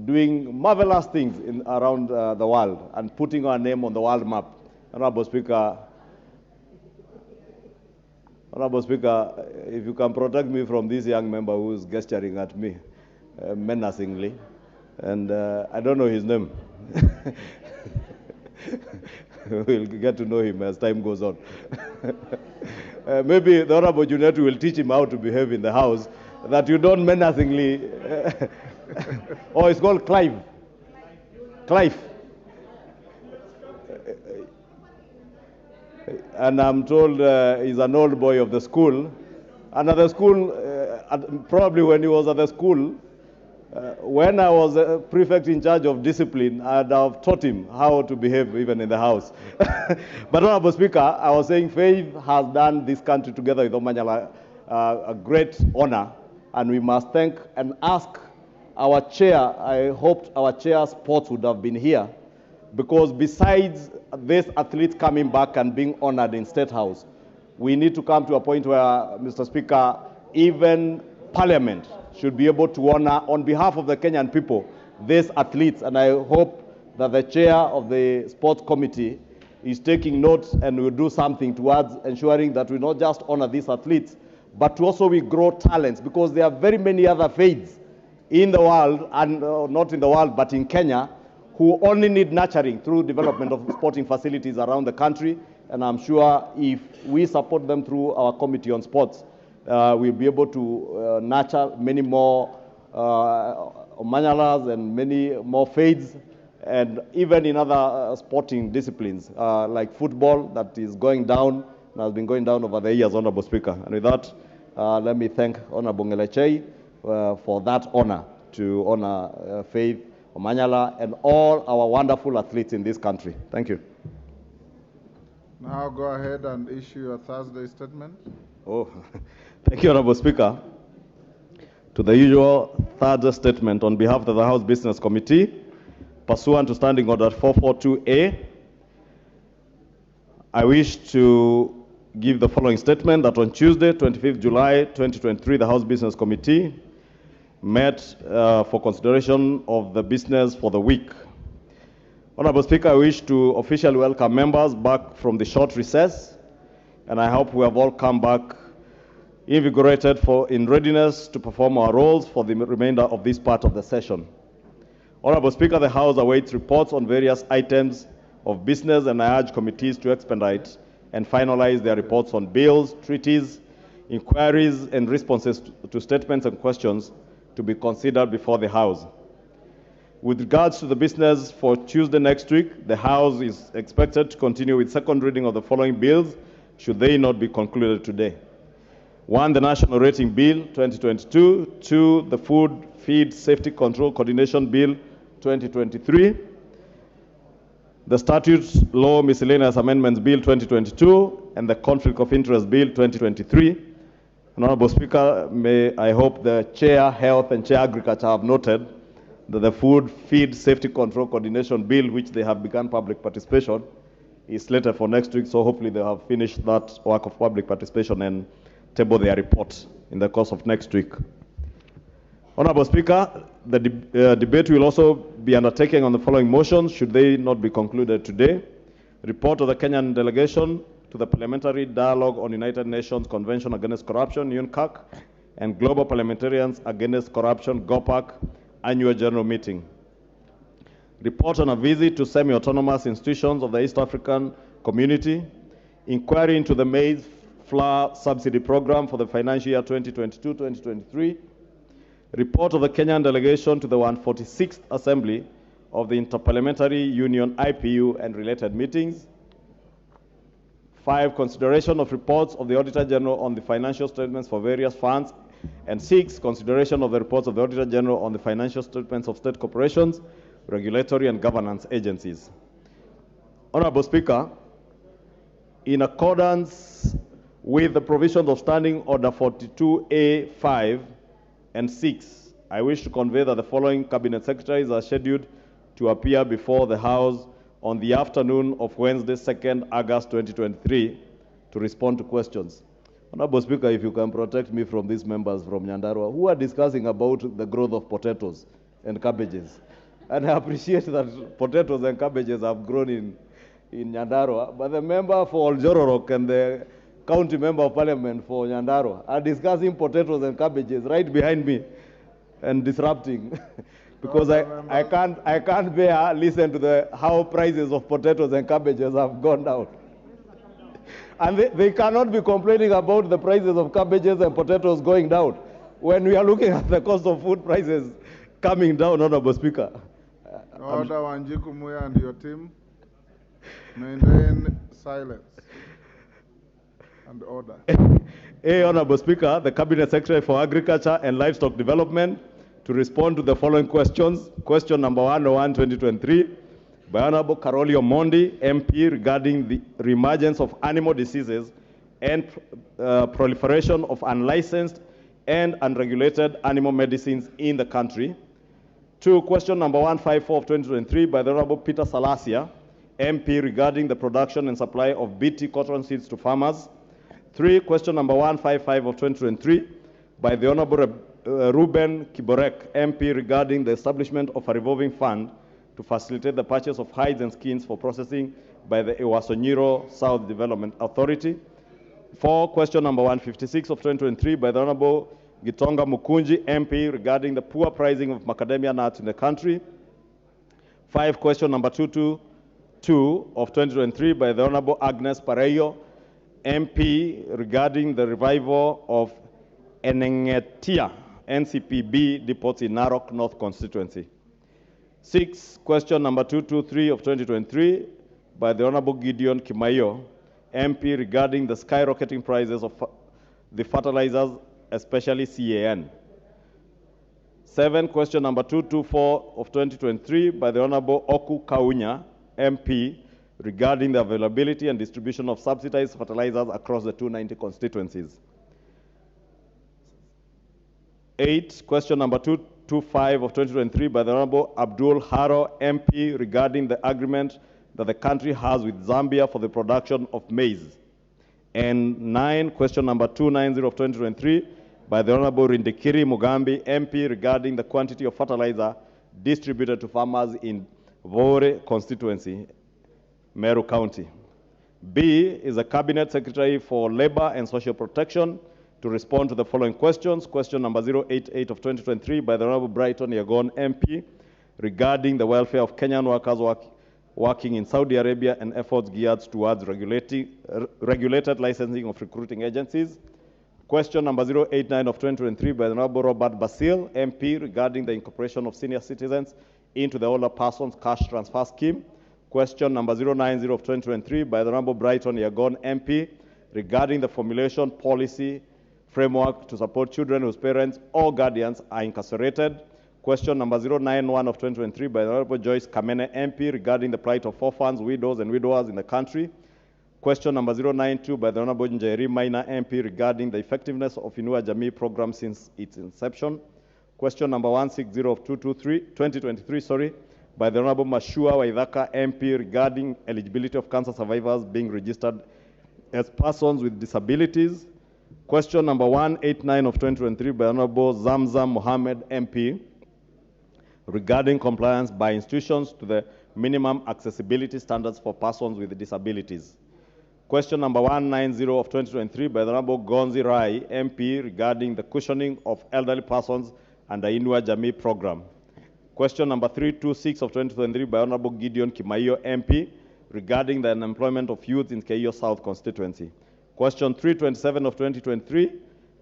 doing marvelous things around the world and putting our name on the world map. Honorable Speaker, if you can protect me from this young member who is gesturing at me menacingly, and I don't know his name. We'll get to know him as time goes on. Maybe the Honorable Junet will teach him how to behave in the house, that you don't menacingly... Oh, it's called Clive. Clive. And I'm told he's an old boy of the school. And at the school, probably when he was at the school, when I was a prefect in charge of discipline, I'd have taught him how to behave even in the house. But Honorable Speaker, I was saying Faith has done this country together with Omanyala a great honor, and we must thank and ask our chair. I hoped our chair sports would have been here, because besides this athlete coming back and being honored in State House, we need to come to a point where, Mr. Speaker, even Parliament should be able to honor on behalf of the Kenyan people these athletes. And I hope that the chair of the sports committee is taking notes and will do something towards ensuring that we not just honor these athletes, but to also we grow talents, because there are very many other faiths in the world, and not in the world, but in Kenya, who only need nurturing through development of sporting facilities around the country. And I'm sure if we support them through our Committee on Sports, we'll be able to nurture many more Omanyalas and many more faiths, and even in other sporting disciplines, like football, that is going down, and has been going down over the years, Honorable Speaker. And with that, let me thank Honorable 𝙏𝙧 for that honor to honor Faith Omanyala and all our wonderful athletes in this country. Thank you. Now go ahead and issue your Thursday statement. Oh, thank you, Honorable Speaker. To the usual Thursday statement on behalf of the House Business Committee, pursuant to Standing Order 442A, I wish to give the following statement: that on Tuesday, 25th July 2023, the House Business Committee met for consideration of the business for the week. Honorable Speaker, I wish to officially welcome members back from the short recess, and I hope we have all come back invigorated in readiness to perform our roles for the remainder of this part of the session. Honorable Speaker, the House awaits reports on various items of business, and I urge committees to expedite and finalize their reports on bills, treaties, inquiries, and responses to statements and questions to be considered before the House. With regards to the business for Tuesday next week, the House is expected to continue with second reading of the following bills, should they not be concluded today. 1, the National Rating Bill 2022. 2, the Food Feed Safety Control Coordination Bill 2023. The Statutes Law Miscellaneous Amendments Bill 2022 and the Conflict of Interest Bill 2023. Honorable Speaker, I hope the Chair Health and Chair Agriculture have noted that the Food Feed Safety Control Coordination Bill, which they have begun public participation, is slated for next week, so hopefully they have finished that work of public participation and table their report in the course of next week. Honorable Speaker, the debate will also be undertaken on the following motions, should they not be concluded today. Report of the Kenyan delegation to the Parliamentary Dialogue on United Nations Convention Against Corruption, UNCAC, and Global Parliamentarians Against Corruption, GOPAC, Annual General Meeting. Report on a visit to semi-autonomous institutions of the East African Community. Inquiry into the maize flour subsidy program for the financial year 2022-2023. Report of the Kenyan delegation to the 146th Assembly of the Interparliamentary Union IPU and related meetings. 5, consideration of reports of the Auditor General on the financial statements for various funds. And 6, consideration of the reports of the Auditor General on the financial statements of state corporations, regulatory and governance agencies. Honorable Speaker, in accordance with the provisions of Standing Order 42A5 and 6, I wish to convey that the following Cabinet Secretaries are scheduled to appear before the House on the afternoon of Wednesday, 2nd August 2023, to respond to questions. Honorable Speaker, if you can protect me from these members from Nyandarua who are discussing about the growth of potatoes and cabbages. And I appreciate that potatoes and cabbages have grown in Nyandarua, but the member for Oljororok and the county member of parliament for Nyandarua are discussing potatoes and cabbages right behind me and disrupting. Because I can't bear listen to how prices of potatoes and cabbages have gone down. And they cannot be complaining about the prices of cabbages and potatoes going down when we are looking at the cost of food prices coming down, Honorable Speaker. Order, Wanjiku Muya and your team. Maintain silence and order. Honorable Speaker, the Cabinet Secretary for Agriculture and Livestock Development to respond to the following questions. Question number 101/2023 by Honorable Karoli Omondi, MP, regarding the reemergence of animal diseases and proliferation of unlicensed and unregulated animal medicines in the country. 2, question number 154/2023 by the Honorable Peter Salasia, MP, regarding the production and supply of BT cotton seeds to farmers. 3, question number 155/2023 by the Honorable Ruben Kiborek, MP, regarding the establishment of a revolving fund to facilitate the purchase of hides and skins for processing by the Ewasonyiro South Development Authority. 4, question number 156/2023 by the Honorable Gitonga Mukunji, MP, regarding the poor pricing of macadamia nuts in the country. 5, question number 222/2023 by the Honorable Agnes Pareyo, MP, regarding the revival of Enengetia NCPB depots in Narok North constituency. 6, question number 223/2023 by the Honorable Gideon Kimayo, MP, regarding the skyrocketing prices of the fertilizers, especially CAN. 7, question number 224/2023 by the Honorable Oku Kaunya, MP, regarding the availability and distribution of subsidized fertilizers across the 290 constituencies. 8, question number 225/2023 by the Honorable Abdul Haro, MP, regarding the agreement that the country has with Zambia for the production of maize. And 9, question number 290/2023 by the Honorable Rindikiri Mugambi, MP, regarding the quantity of fertilizer distributed to farmers in Vore constituency, Meru County. B is the Cabinet Secretary for Labor and Social Protection to respond to the following questions. Question number 088/2023 by the Honorable Brighton Yagon, MP, regarding the welfare of Kenyan workers working in Saudi Arabia and efforts geared towards regulated licensing of recruiting agencies. Question number 089 of 2023 by the Honorable Robert Basil, MP, regarding the incorporation of senior citizens into the older persons cash transfer scheme. Question number 090 of 2023 by the Honorable Brighton Yagon, MP, regarding the formulation policy framework to support children whose parents or guardians are incarcerated. Question number 091 of 2023 by the Honorable Joyce Kamene, MP, regarding the plight of orphans, widows, and widowers in the country. Question number 092 by the Honorable Njeri Maina, MP, regarding the effectiveness of Inua Jamii program since its inception. Question number 160 of 2023, by the Honorable Mashua Waithaka, MP, regarding eligibility of cancer survivors being registered as persons with disabilities. Question number 189 of 2023 by Honorable Zamzam Mohammed, MP, regarding compliance by institutions to the minimum accessibility standards for persons with disabilities. Question number 190 of 2023 by the Honorable Gonzi Rai, MP, regarding the cushioning of elderly persons under Inua Jamii program. Question number 326 of 2023 by Honorable Gideon Kimaiyo, MP, regarding the unemployment of youth in Keio South constituency. Question 327 of 2023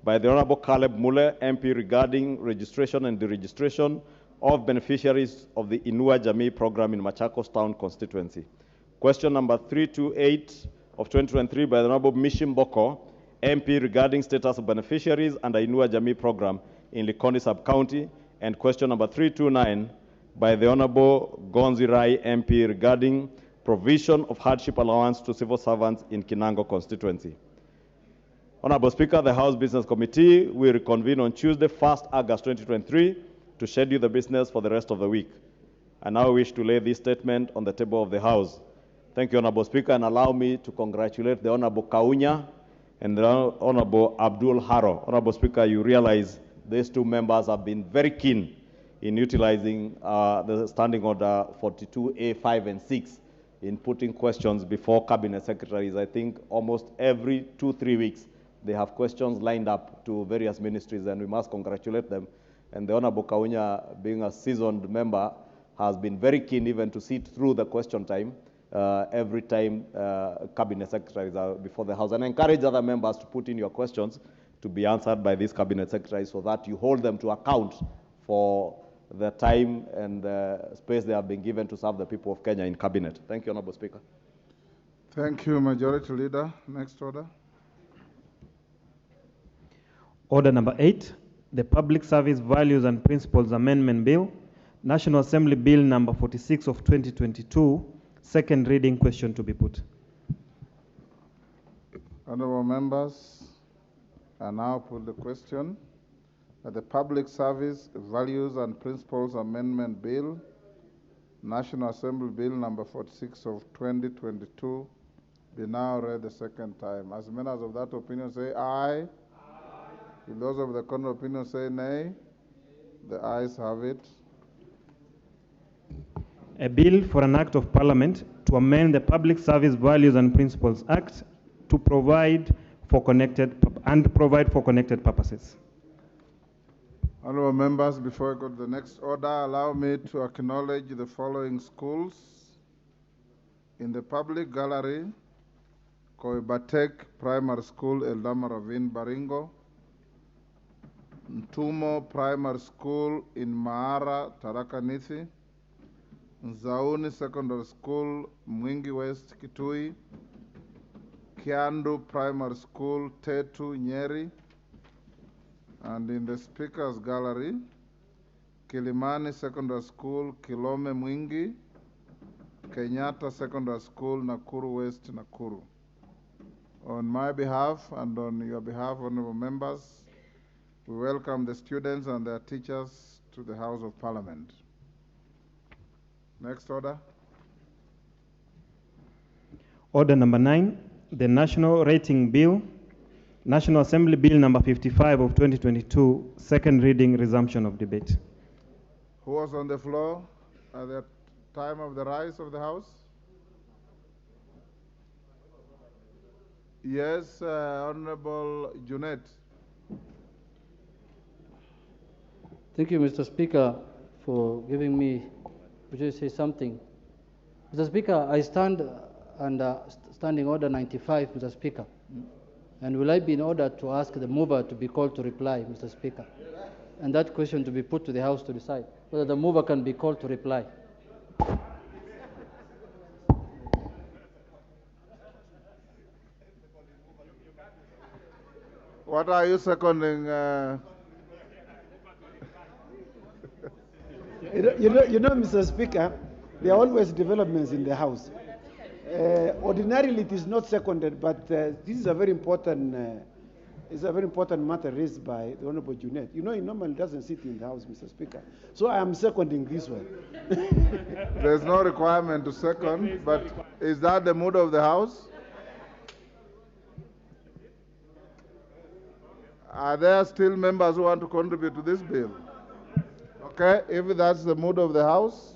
by the Honorable Caleb Mule, MP, regarding registration and deregistration of beneficiaries of the Inua Jamii program in Machakos Town constituency. Question number 328 of 2023 by the Honorable Mishim Boko, MP, regarding status of beneficiaries under Inua Jamii program in Likoni sub-county. And question number 329 by the Honorable Gonzi Rai, MP, regarding provision of hardship allowance to civil servants in Kinango constituency. Honorable Speaker, the House Business Committee will reconvene on Tuesday, 1st August 2023 to schedule the business for the rest of the week. I now wish to lay this statement on the table of the House. Thank you, Honorable Speaker, and allow me to congratulate the Honorable Kaunya and the Honorable Abdul Haro. Honorable Speaker, you realize these two members have been very keen in utilizing the Standing Order 42A, 5, and 6 in putting questions before Cabinet Secretaries. I think almost every 2-3 weeks they have questions lined up to various ministries, and we must congratulate them. And the Honorable Kaunya, being a seasoned member, has been very keen even to sit through the question time every time Cabinet Secretaries are before the House. And I encourage other members to put in your questions to be answered by these Cabinet Secretaries so that you hold them to account for the time and the space they have been given to serve the people of Kenya in Cabinet. Thank you, Honorable Speaker. Thank you, Majority Leader. Next order. Order number 8, the Public Service Values and Principles Amendment Bill, National Assembly Bill number 46 of 2022, second reading. Question to be put. Honorable members, I now put the question that the Public Service Values and Principles Amendment Bill, National Assembly Bill number 46 of 2022, be now read the second time. As members of that opinion say aye. Will those of the contrary opinion say nay? The ayes have it. A bill for an act of Parliament to amend the Public Service Values and Principles Act to provide for connected purposes. Honorable members, before I go to the next order, allow me to acknowledge the following schools. In the public gallery, Koibatek Primary School, Eldama Ravine, Baringo. Ntumo Primary School in Maara, Tharaka Nithi. Nzauni Secondary School, Mwingi West, Kitui. Kiandu Primary School, Tetu, Nyeri. And in the Speaker's Gallery, Kilimani Secondary School, Kilome, Mwingi. Kenyatta Secondary School, Nakuru West, Nakuru. On my behalf and on your behalf, honorable members, we welcome the students and their teachers to the House of Parliament. Next order. Order number 9, the National Rating Bill, National Assembly Bill number 55 of 2022, second reading, resumption of debate. Who was on the floor at the time of the rise of the House? Yes, Honorable Junet. Thank you, Mr. Speaker, for giving me opportunity to say something. Mr. Speaker, I stand under Standing Order 95, Mr. Speaker. And will I be in order to ask the mover to be called to reply, Mr. Speaker? And that question to be put to the House to decide whether the mover can be called to reply. What are you seconding? You know, Mr. Speaker, there are always developments in the House. Ordinarily, it is not seconded, but this is a very important matter raised by the Honorable Junet. You know, he normally doesn't sit in the House, Mr. Speaker. So I am seconding this one. There's no requirement to second, but is that the mood of the House? Are there still members who want to contribute to this bill? Okay, if that's the mood of the House,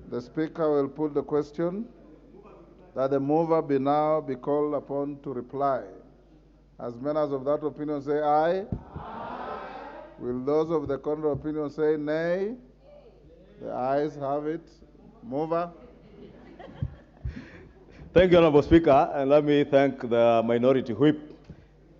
the Speaker will put the question that the mover now be called upon to reply. As members of that opinion say aye. Aye. Will those of the contrary opinion say nay? The ayes have it. Mover. Thank you, Honorable Speaker, and let me thank the Minority Whip,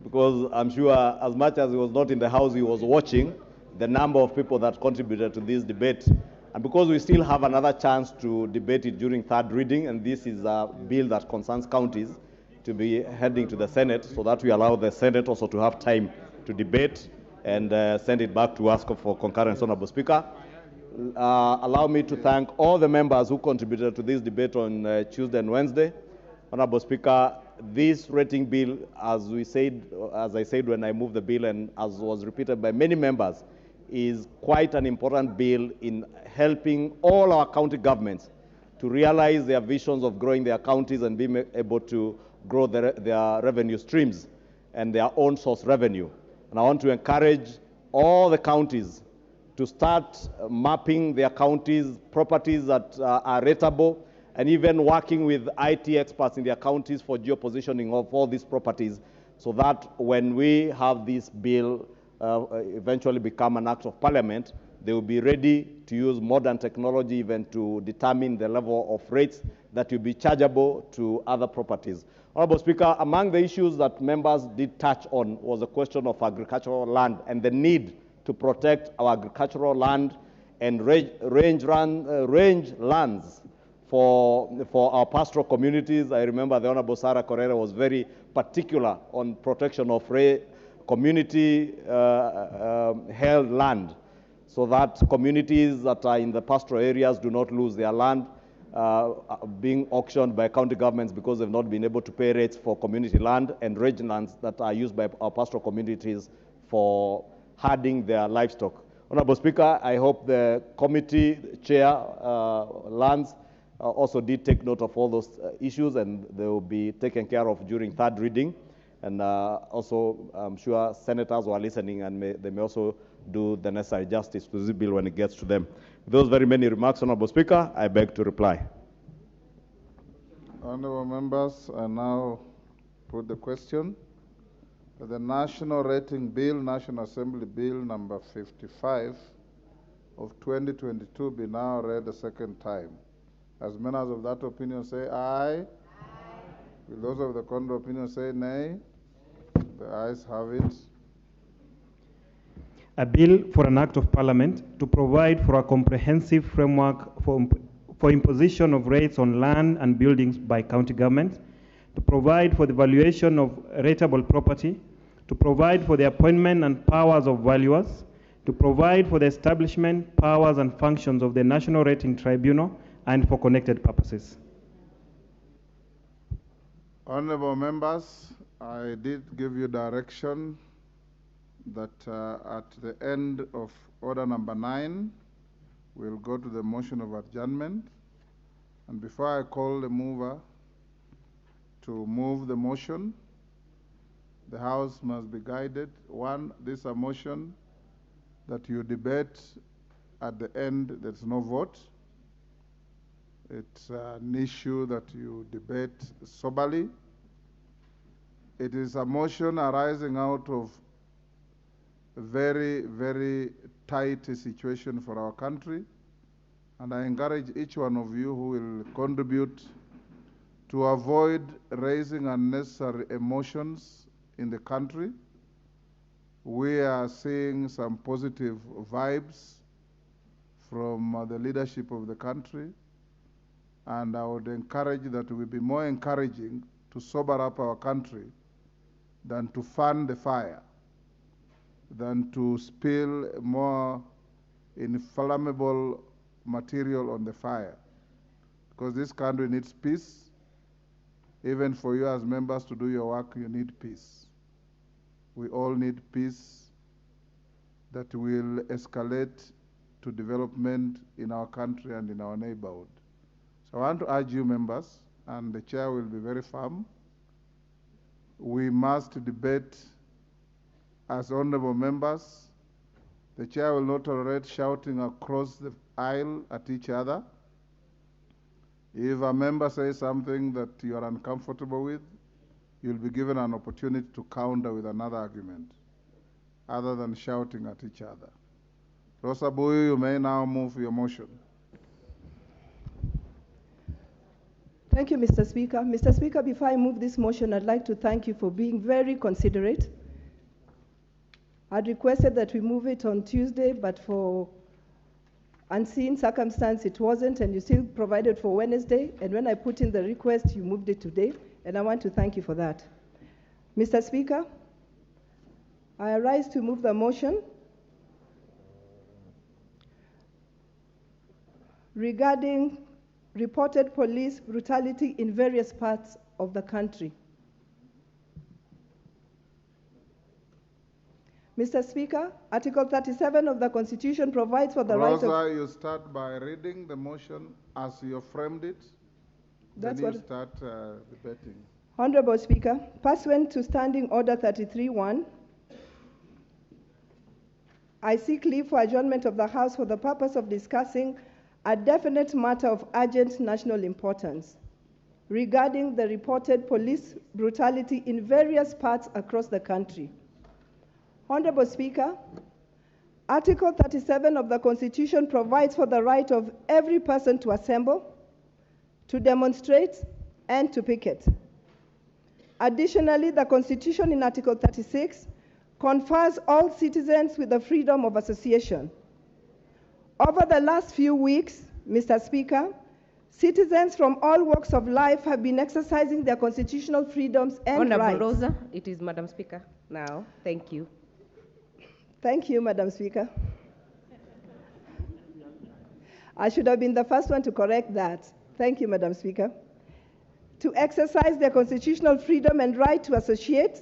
because I'm sure as much as he was not in the House, he was watching the number of people that contributed to this debate. And because we still have another chance to debate it during third reading, and this is a bill that concerns counties, to be heading to the Senate, so that we allow the Senate also to have time to debate and send it back to us for concurrence, Honorable Speaker. Allow me to thank all the members who contributed to this debate on Tuesday and Wednesday. Honorable Speaker, this rating bill, as I said when I moved the bill, and as was repeated by many members, is quite an important bill in helping all our county governments to realize their visions of growing their counties and being able to grow their revenue streams and their own source revenue. And I want to encourage all the counties to start mapping their counties' properties that are rateable, and even working with IT experts in their counties for geopositioning of all these properties, so that when we have this bill eventually become an act of parliament, they will be ready to use modern technology even to determine the level of rates that will be chargeable to other properties. Honorable Speaker, among the issues that members did touch on was the question of agricultural land and the need to protect our agricultural land and range lands for our pastoral communities. I remember the Honorable Sarah Correa was very particular on protection of community-held land, so that communities that are in the pastoral areas do not lose their land being auctioned by county governments because they've not been able to pay rates for community land and range lands that are used by our pastoral communities for herding their livestock. Honorable Speaker, I hope the committee chair, lands, also did take note of all those issues, and they will be taken care of during third reading. And also, I'm sure senators who are listening, and they may also do the necessary justice to this bill when it gets to them. With those very many remarks, Honorable Speaker, I beg to reply. Honorable members, I now put the question that the National Rating Bill, National Assembly Bill number 55 of 2022 be now read a second time. As members of that opinion say aye. Will those of the contrary opinion say nay? The ayes have it. A bill for an act of parliament to provide for a comprehensive framework for imposition of rates on land and buildings by county governments, to provide for the valuation of rateable property, to provide for the appointment and powers of valuers, to provide for the establishment, powers and functions of the National Rating Tribunal, and for connected purposes. Honorable members, I did give you direction that at the end of order number 9, we'll go to the motion of adjournment. And before I call the mover to move the motion, the House must be guided. One, this is a motion that you debate at the end, there's no vote. It's an issue that you debate soberly. It is a motion arising out of a very, very tight situation for our country, And I encourage each one of you who will contribute to avoid raising unnecessary emotions in the country. We are seeing some positive vibes from the leadership of the country, and I would encourage that we be more encouraging to sober up our country than to fan the fire, than to spill more inflammable material on the fire. Because this country needs peace. Even for you as members to do your work, you need peace. We all need peace that will escalate to development in our country and in our neighborhood. So I want to urge you members, and the chair will be very firm, we must debate as honorable members. The chair will not tolerate shouting across the aisle at each other. If a member says something that you are uncomfortable with, you'll be given an opportunity to counter with another argument, other than shouting at each other. Rosa Boyu, you may now move your motion. Thank you, Mr. Speaker. Mr. Speaker, before I move this motion, I'd like to thank you for being very considerate. I'd requested that we move it on Tuesday, but for unseen circumstance, it wasn't, and you still provided for Wednesday. And when I put in the request, you moved it today, and I want to thank you for that. Mr. Speaker, I arise to move the motion regarding reported police brutality in various parts of the country. Mr. Speaker, Article 37 of the Constitution provides for the right of... Rosa, you start by reading the motion as you framed it. That's then what... you start debating. Honorable Speaker, pursuant to Standing Order 33-1, I seek leave for adjournment of the House for the purpose of discussing a definite matter of urgent national importance regarding the reported police brutality in various parts across the country. Honorable Speaker, Article 37 of the Constitution provides for the right of every person to assemble, to demonstrate, and to picket. Additionally, the Constitution in Article 36 confers all citizens with the freedom of association. Over the last few weeks, Mr. Speaker, citizens from all walks of life have been exercising their constitutional freedoms and rights. Honorable Rosa, it is Madam Speaker now. Thank you. Thank you, Madam Speaker. I should have been the first one to correct that. Thank you, Madam Speaker. To exercise their constitutional freedom and right to associate,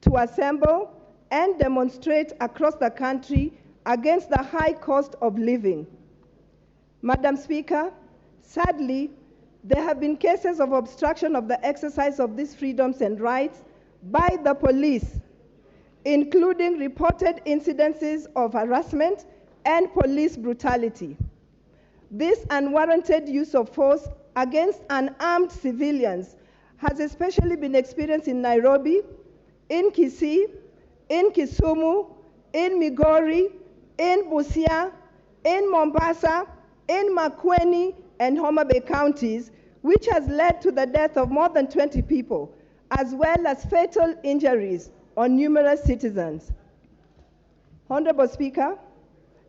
to assemble, and demonstrate across the country against the high cost of living. Madam Speaker, sadly, there have been cases of obstruction of the exercise of these freedoms and rights by the police, including reported incidences of harassment and police brutality. This unwarranted use of force against unarmed civilians has especially been experienced in Nairobi, in Kisii, in Kisumu, in Migori, in Busia, in Mombasa, in Makueni, and Homa Bay counties, which has led to the death of more than 20 people, as well as fatal injuries on numerous citizens. Honorable Speaker,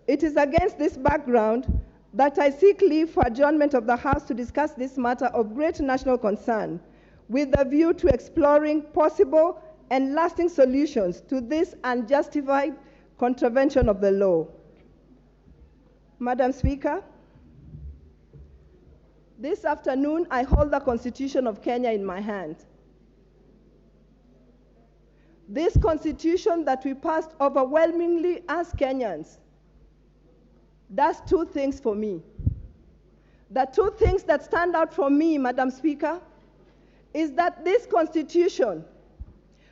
it is against this background that I seek leave for adjournment of the House to discuss this matter of great national concern, with a view to exploring possible and lasting solutions to this unjustified contravention of the law. Madam Speaker, this afternoon I hold the Constitution of Kenya in my hand. This Constitution that we passed overwhelmingly as Kenyans does two things for me. The two things that stand out for me, Madam Speaker, is that this Constitution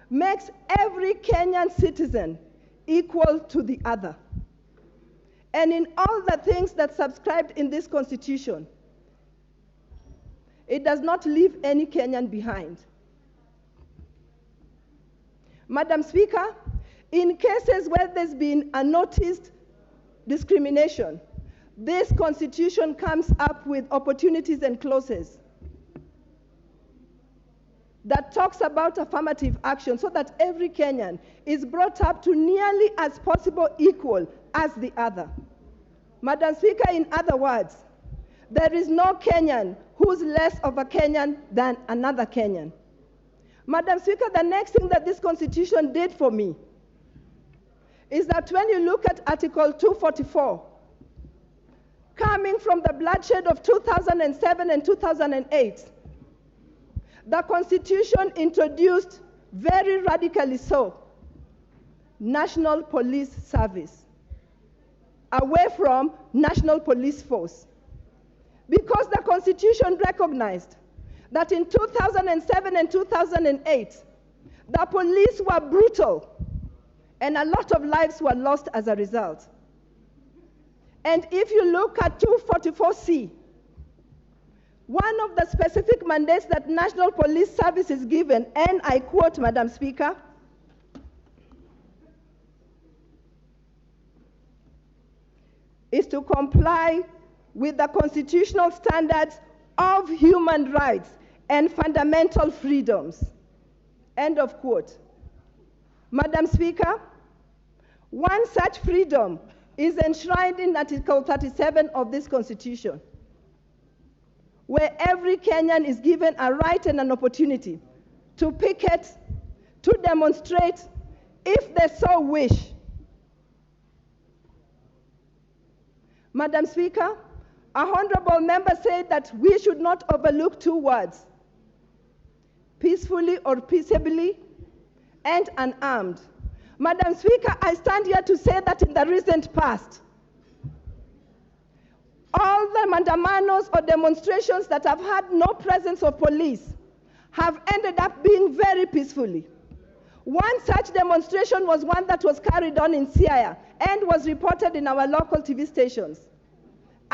makes every Kenyan citizen equal to the other. And in all the things that subscribed in this Constitution, it does not leave any Kenyan behind. Madam Speaker, in cases where there's been unnoticed discrimination, this constitution comes up with opportunities and clauses that talks about affirmative action so that every Kenyan is brought up to nearly as possible equal as the other. Madam Speaker, in other words, there is no Kenyan who's less of a Kenyan than another Kenyan. Madam Speaker, the next thing that this constitution did for me is that when you look at Article 244, coming from the bloodshed of 2007 and 2008, the Constitution introduced, very radically so, National Police Service, away from National Police Force. Because the Constitution recognized that in 2007 and 2008, the police were brutal, and a lot of lives were lost as a result. And if you look at 244C, one of the specific mandates that National Police Service is given, and I quote, Madam Speaker, is to comply with the constitutional standards of human rights and fundamental freedoms. End of quote. Madam Speaker, one such freedom is enshrined in Article 37 of this Constitution, where every Kenyan is given a right and an opportunity to picket, to demonstrate, if they so wish. Madam Speaker, a honorable member said that we should not overlook two words, peacefully or peaceably, and unarmed. Madam Speaker, I stand here to say that in the recent past, all the Maandamanos or demonstrations that have had no presence of police have ended up being very peacefully. One such demonstration was one that was carried on in Siaya and was reported in our local TV stations.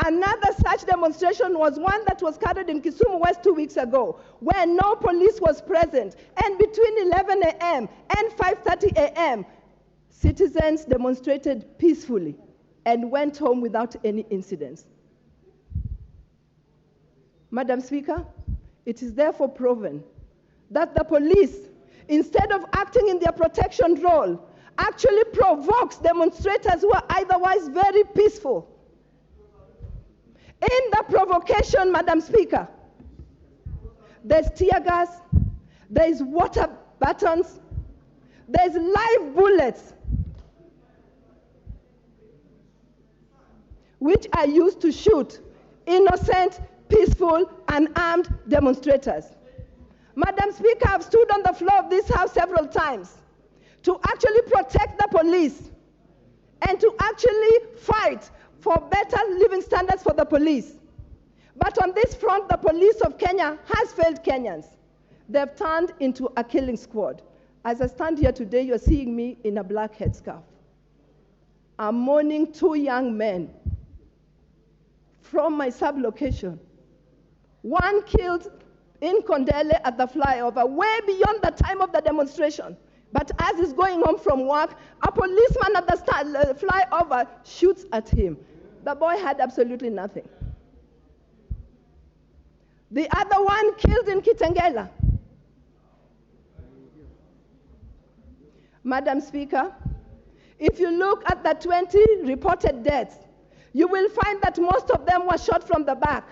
Another such demonstration was one that was carried in Kisumu West 2 weeks ago, where no police was present, and between 11 a.m. and 5:30 a.m., citizens demonstrated peacefully and went home without any incidents. Madam Speaker, it is therefore proven that the police, instead of acting in their protection role, actually provokes demonstrators who are otherwise very peaceful. In the provocation, Madam Speaker, there's tear gas, there's water batons, there's live bullets, which are used to shoot innocent, peaceful, unarmed demonstrators. Madam Speaker, I've stood on the floor of this House several times to actually protect the police and to actually fight for better living standards for the police. But on this front, the police of Kenya has failed Kenyans. They've turned into a killing squad. As I stand here today, you're seeing me in a black headscarf. I'm mourning two young men from my sub-location. One killed in Kondele at the flyover, way beyond the time of the demonstration. But as he's going home from work, a policeman at the flyover shoots at him. The boy had absolutely nothing. The other one killed in Kitengela. Madam Speaker, if you look at the 20 reported deaths, you will find that most of them were shot from the back.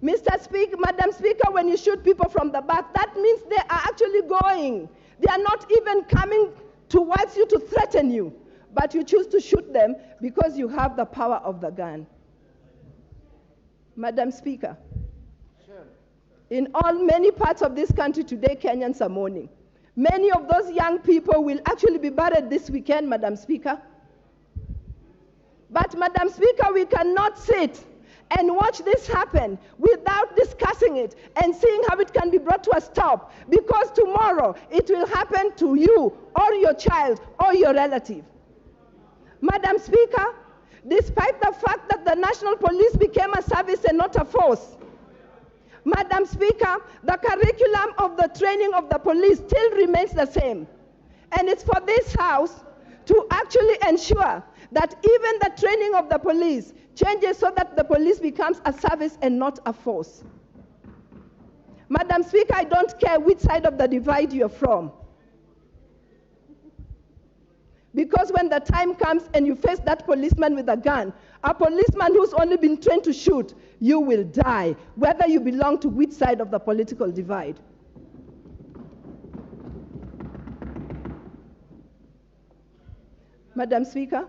Madam Speaker, when you shoot people from the back, that means they are actually going. They are not even coming towards you to threaten you, but you choose to shoot them because you have the power of the gun. Madam Speaker, in many parts of this country today, Kenyans are mourning. Many of those young people will actually be buried this weekend, Madam Speaker. But, Madam Speaker, we cannot sit and watch this happen without discussing it and seeing how it can be brought to a stop, because tomorrow it will happen to you or your child or your relative. Madam Speaker, despite the fact that the National Police became a service and not a force, Madam Speaker, the curriculum of the training of the police still remains the same. And it's for this House to actually ensure that even the training of the police changes so that the police becomes a service and not a force. Madam Speaker, I don't care which side of the divide you're from. Because when the time comes and you face that policeman with a gun, a policeman who's only been trained to shoot, you will die, whether you belong to which side of the political divide. Madam Speaker,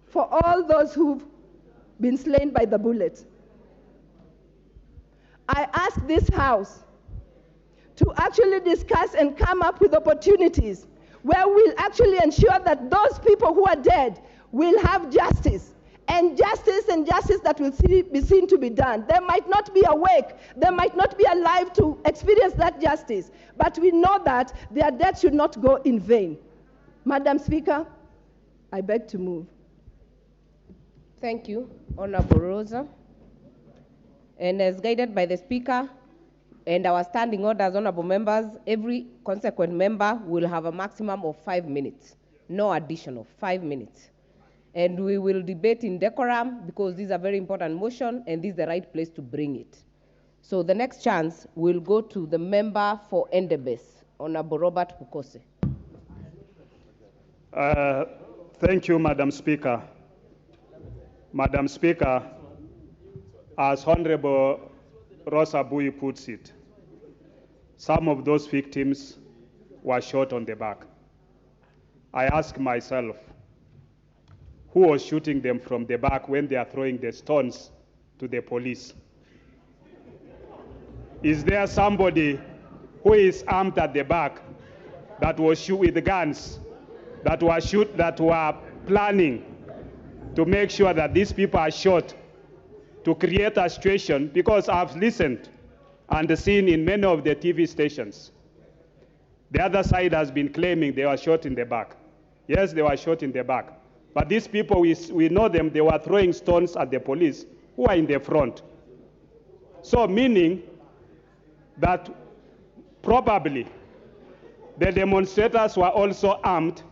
for all those who've been slain by the bullet, I ask this House to actually discuss and come up with opportunities where we'll actually ensure that those people who are dead will have justice, and justice that will be seen to be done. They might not be awake, they might not be alive to experience that justice, but we know that their death should not go in vain. Madam Speaker, I beg to move. Thank you, Honorable Rosa. And as guided by the Speaker and our standing orders, honorable members, every consequent member will have a maximum of 5 minutes, no additional, 5 minutes. And we will debate in decorum because this is a very important motion and this is the right place to bring it. So the next chance will go to the member for Endebess, Honorable Robert Pukose. Thank you, Madam Speaker. Madam Speaker, as Honorable Rosa Bui puts it, some of those victims were shot on the back. I ask myself, who was shooting them from the back when they are throwing the stones to the police? Is there somebody who is armed at the back that was shoot with guns, that were planning to make sure that these people are shot to create a situation? Because I've listened and seen in many of the TV stations, the other side has been claiming they were shot in the back. Yes, they were shot in the back. But these people, we know them, they were throwing stones at the police who are in the front. So meaning that probably the demonstrators were also armed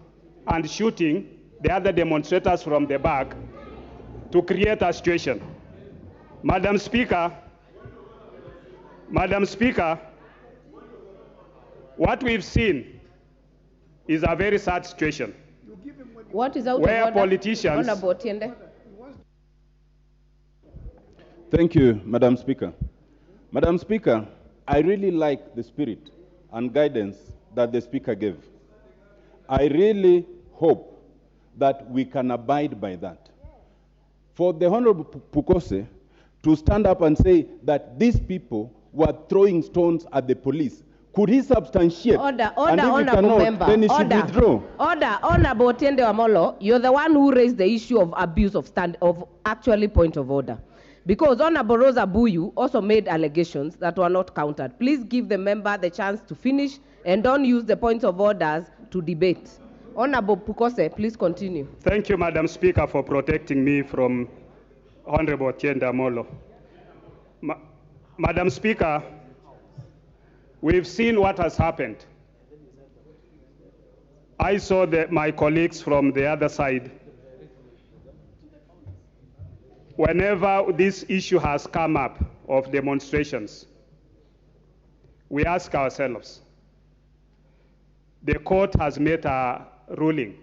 and shooting the other demonstrators from the back to create a situation. Madam Speaker, what we've seen is a very sad situation. What is out where of order? Politicians... Honorable Otiende. Thank you, Madam Speaker. Madam Speaker, I really like the spirit and guidance that the Speaker gave. I really hope that we can abide by that. For the Honorable Pukose to stand up and say that these people were throwing stones at the police, could he substantiate? Order, and if he honorable cannot, member. then he should withdraw. Order, Honorable Otiende Wamolo, you're the one who raised the issue of abuse of actually point of order. Because Honorable Rosa Buyu also made allegations that were not countered. Please give the member the chance to finish and don't use the points of orders to debate. Honorable Pukose, please continue. Thank you, Madam Speaker, for protecting me from Honorable Otiende Wamolo. Madam Speaker, we've seen what has happened. I saw my colleagues from the other side. Whenever this issue has come up of demonstrations, we ask ourselves, the court has made a ruling,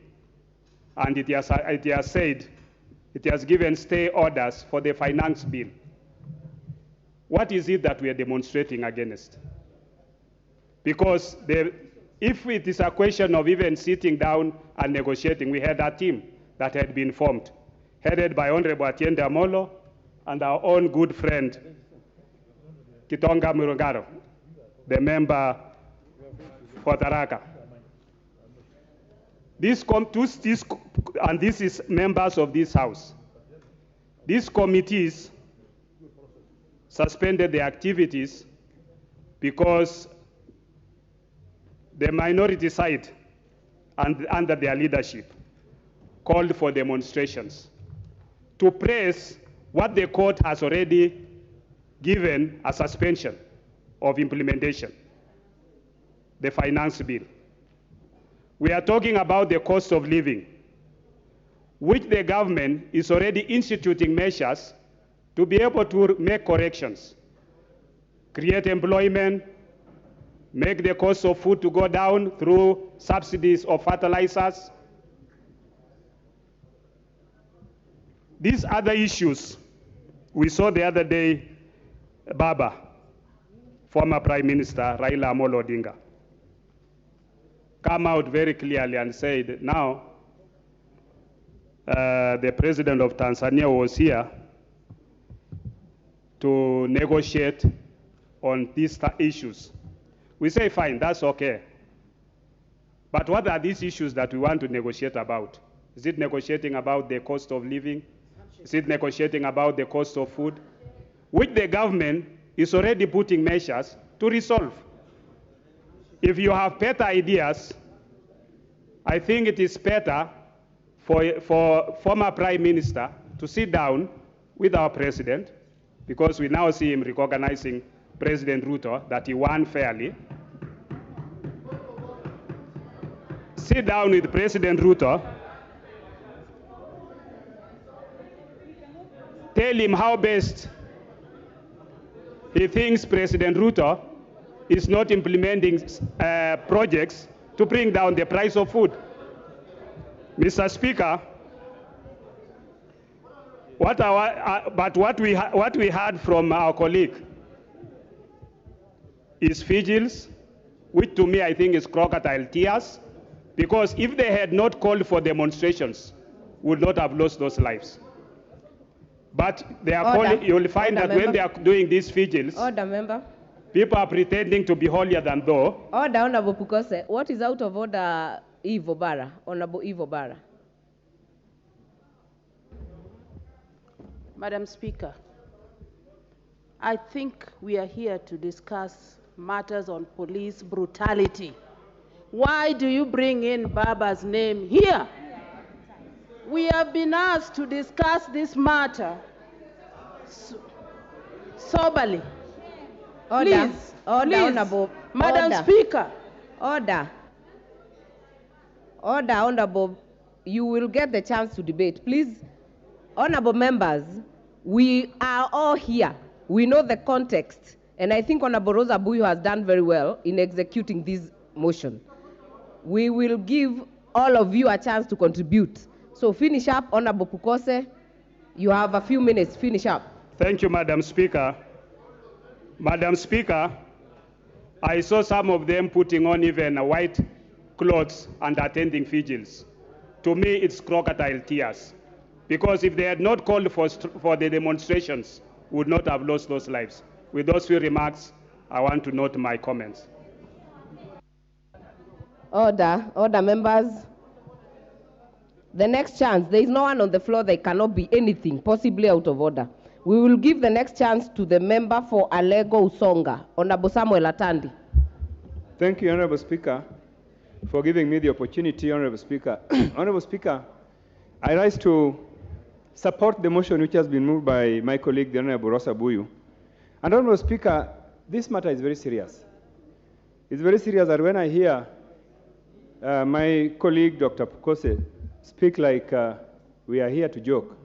and it has said, it has given stay orders for the finance bill. What is it that we are demonstrating against? Because if it is a question of even sitting down and negotiating, we had a team that had been formed, headed by Honorable Otiende Wamolo and our own good friend, Kitonga Murungaro, the member for Tharaka. This is members of this House. These committees suspended their activities because the minority side, under their leadership, called for demonstrations to praise what the court has already given a suspension of implementation, the finance bill. We are talking about the cost of living. which the government is already instituting measures to be able to make corrections, create employment, make the cost of food to go down through subsidies of fertilizers. These other issues, we saw the other day, Baba, former Prime Minister Raila Amolo Odinga, come out very clearly and said, now, the president of Tanzania was here to negotiate on these issues. We say, fine, that's okay. But what are these issues that we want to negotiate about? Is it negotiating about the cost of living? Is it negotiating about the cost of food? Which the government is already putting measures to resolve. If you have better ideas, I think it is better for former Prime Minister to sit down with our president, because we now see him recognizing President Ruto that he won fairly. Sit down with President Ruto, tell him how best he thinks President Ruto is not implementing projects to bring down the price of food. Mr. Speaker, what we heard from our colleague is vigils, which to me I think is crocodile tears, because if they had not called for demonstrations, would not have lost those lives. But they are calling, you will find that when they are doing these vigils, people are pretending to be holier than thou. Order, Honorable Pukose. What is out of order, Eve Obara, Honorable Eve Obara? Madam Speaker, I think we are here to discuss matters on police brutality. Why do you bring in Baba's name here? We have been asked to discuss this matter soberly. Order. Please, Order, please. Honorable. Madam Order. Speaker. Order. Order, Honorable. You will get the chance to debate. Please, Honorable members, we are all here. We know the context. And I think Honorable Rosa Buyu has done very well in executing this motion. We will give all of you a chance to contribute. So finish up, Honorable Pukose. You have a few minutes. Finish up. Thank you, Madam Speaker. Madam Speaker, I saw some of them putting on even white clothes and attending vigils. To me, it's crocodile tears. Because if they had not called for the demonstrations, we would not have lost those lives. With those few remarks, I want to note my comments. Order. Order, members. The next chance, there is no one on the floor, there cannot be anything possibly out of order. We will give the next chance to the member for Alego Usonga, Honorable Samuel Atandi. Thank you, Honorable Speaker, for giving me the opportunity, Honorable Speaker. Honorable Speaker, I rise to support the motion which has been moved by my colleague, the Honorable Rosa Buyu. And Honorable Speaker, this matter is very serious. It's very serious that when I hear my colleague, Dr. Pukose, speak like we are here to joke,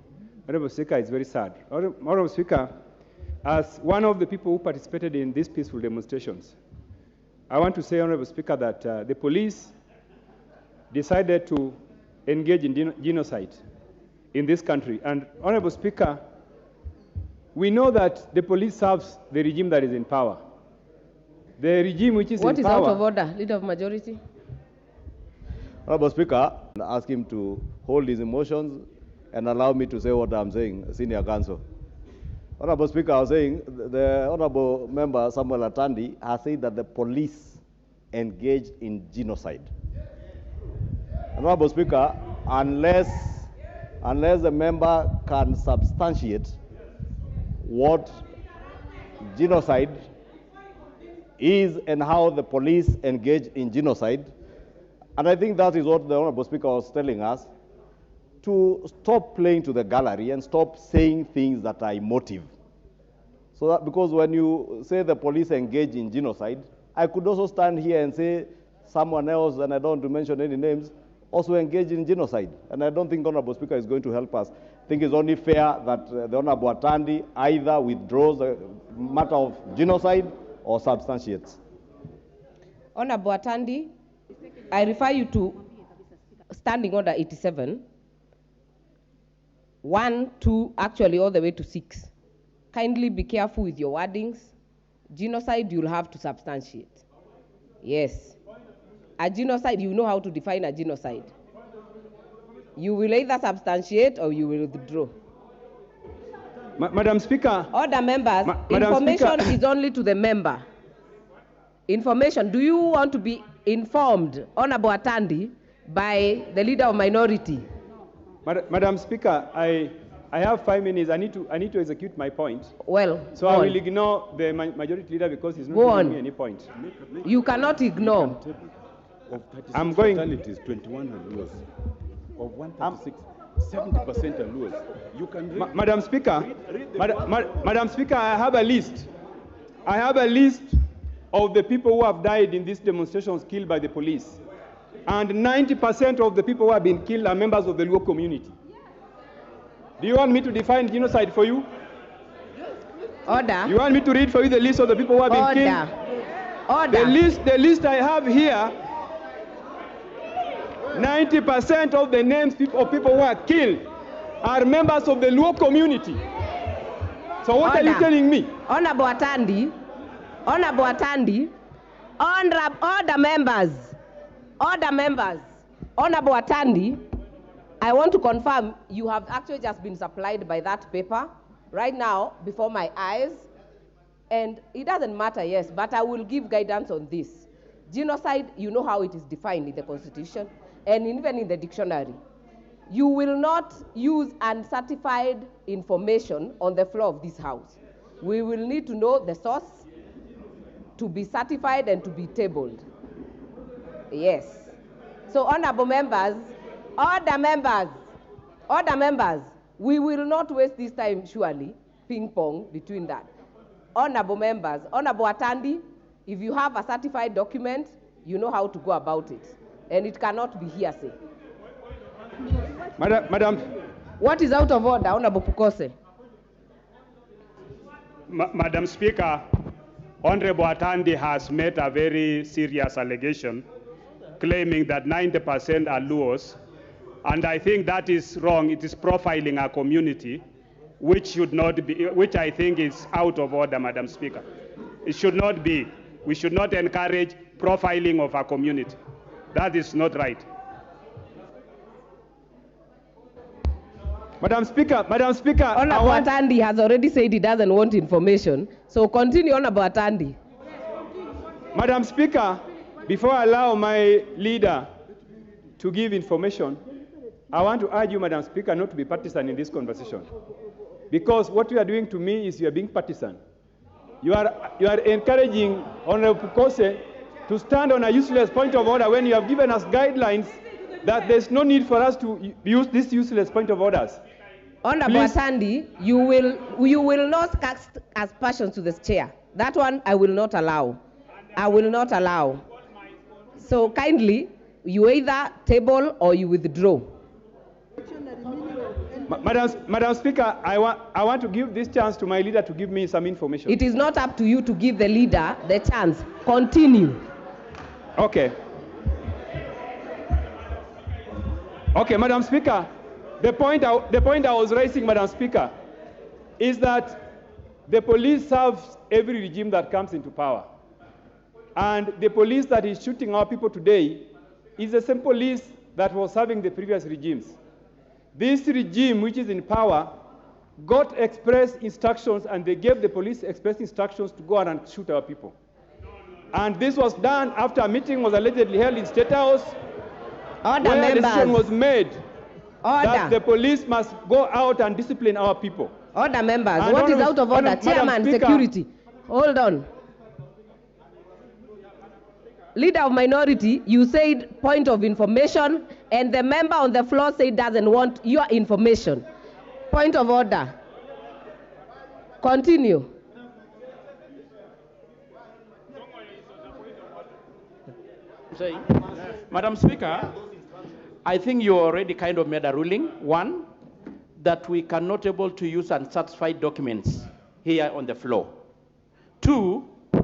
Honorable Speaker, it's very sad. Honorable Speaker, as one of the people who participated in these peaceful demonstrations, I want to say, Honorable Speaker, that the police decided to engage in genocide in this country. And Honorable Speaker, we know that the police serves the regime that is in power. The regime which is What in is power. out of order, Leader of Majority? Honorable Speaker, I ask him to hold his emotions and allow me to say what I'm saying, Senior Counsel. Honorable Speaker, I was saying the Honorable Member Samuel Atandi has said that the police engaged in genocide. Honorable Speaker, unless the member can substantiate what genocide is and how the police engage in genocide, and I think that is what the Honorable Speaker was telling us, to stop playing to the gallery and stop saying things that are emotive. So that, because when you say the police engage in genocide, I could also stand here and say someone else, and I don't want to mention any names, also engaged in genocide. And I don't think the Honorable Speaker is going to help us. I think it's only fair that the Honorable Atandi either withdraws the matter of genocide or substantiates. Honorable Atandi, I refer you to Standing Order 87, 1, 2, actually all the way to 6. Kindly be careful with your wordings. Genocide, you'll have to substantiate. Yes. A genocide, you know how to define a genocide. You will either substantiate or you will withdraw. Madam Speaker. Order members, information is only to the member. Information, do you want to be informed, Honorable Atandi, by the leader of minority? Madam Speaker, I have 5 minutes. I need to execute my point. Well, so I will ignore the majority leader because he's not giving me any point. You cannot ignore. I'm going. Fatalities, 21 are lost. Of 136, 70% are lost. You can read. Madam Speaker, Madam Speaker, I have a list. I have a list of the people who have died in these demonstrations killed by the police. And 90% of the people who have been killed are members of the Luo community. Do you want me to define genocide for you? Order. You want me to read for you the list of the people who have been killed? Order. The list I have here, 90% of the names of people who are killed are members of the Luo community. So what are you telling me? Honorable Atandi, order members, Honorable Atandi, I want to confirm you have actually just been supplied by that paper right now before my eyes. And it doesn't matter, yes, but I will give guidance on this. Genocide, you know how it is defined in the Constitution and even in the dictionary. You will not use uncertified information on the floor of this House. We will need to know the source to be certified and to be tabled. Yes. So, honorable members, order members, we will not waste this time, surely, ping-pong between that. Honorable members, Honorable Atandi, if you have a certified document, you know how to go about it. And it cannot be hearsay. Madam. What is out of order, Honorable Pukose? Madam Speaker, Honorable Atandi has made a very serious allegation claiming that 90% are Luos, and I think that is wrong. It is profiling our community, which should not be, which I think is out of order, Madam Speaker. It should not be. We should not encourage profiling of our community. That is not right. Madam Speaker. Honorable Atandi has already said he doesn't want information. So continue, Honorable Atandi. Madam Speaker, before I allow my leader to give information, I want to urge you, Madam Speaker, not to be partisan in this conversation. Because what you are doing to me is you are being partisan. You are encouraging Honorable Pukose to stand on a useless point of order when you have given us guidelines that there's no need for us to use this useless point of orders. Honorable Atandi, you will not cast aspersions to the chair. That one I will not allow. So kindly, you either table or you withdraw. Madam Speaker, I want to give this chance to my leader to give me some information. It is not up to you to give the leader the chance. Continue. Okay, Madam Speaker, the point I was raising, Madam Speaker, is that the police serves every regime that comes into power. And the police that is shooting our people today is the same police that was serving the previous regimes. This regime, which is in power, got express instructions, and they gave the police express instructions to go out and shoot our people. And this was done after a meeting was allegedly held in State House, where a decision was made that the police must go out and discipline our people. Order, members. And what is out of order? Chairman, security. Hold on. Leader of minority, you said point of information, and the member on the floor said doesn't want your information. Point of order. Continue. Madam Speaker, I think you already kind of made a ruling. One, that we cannot able to use unsatisfied documents here on the floor. Two,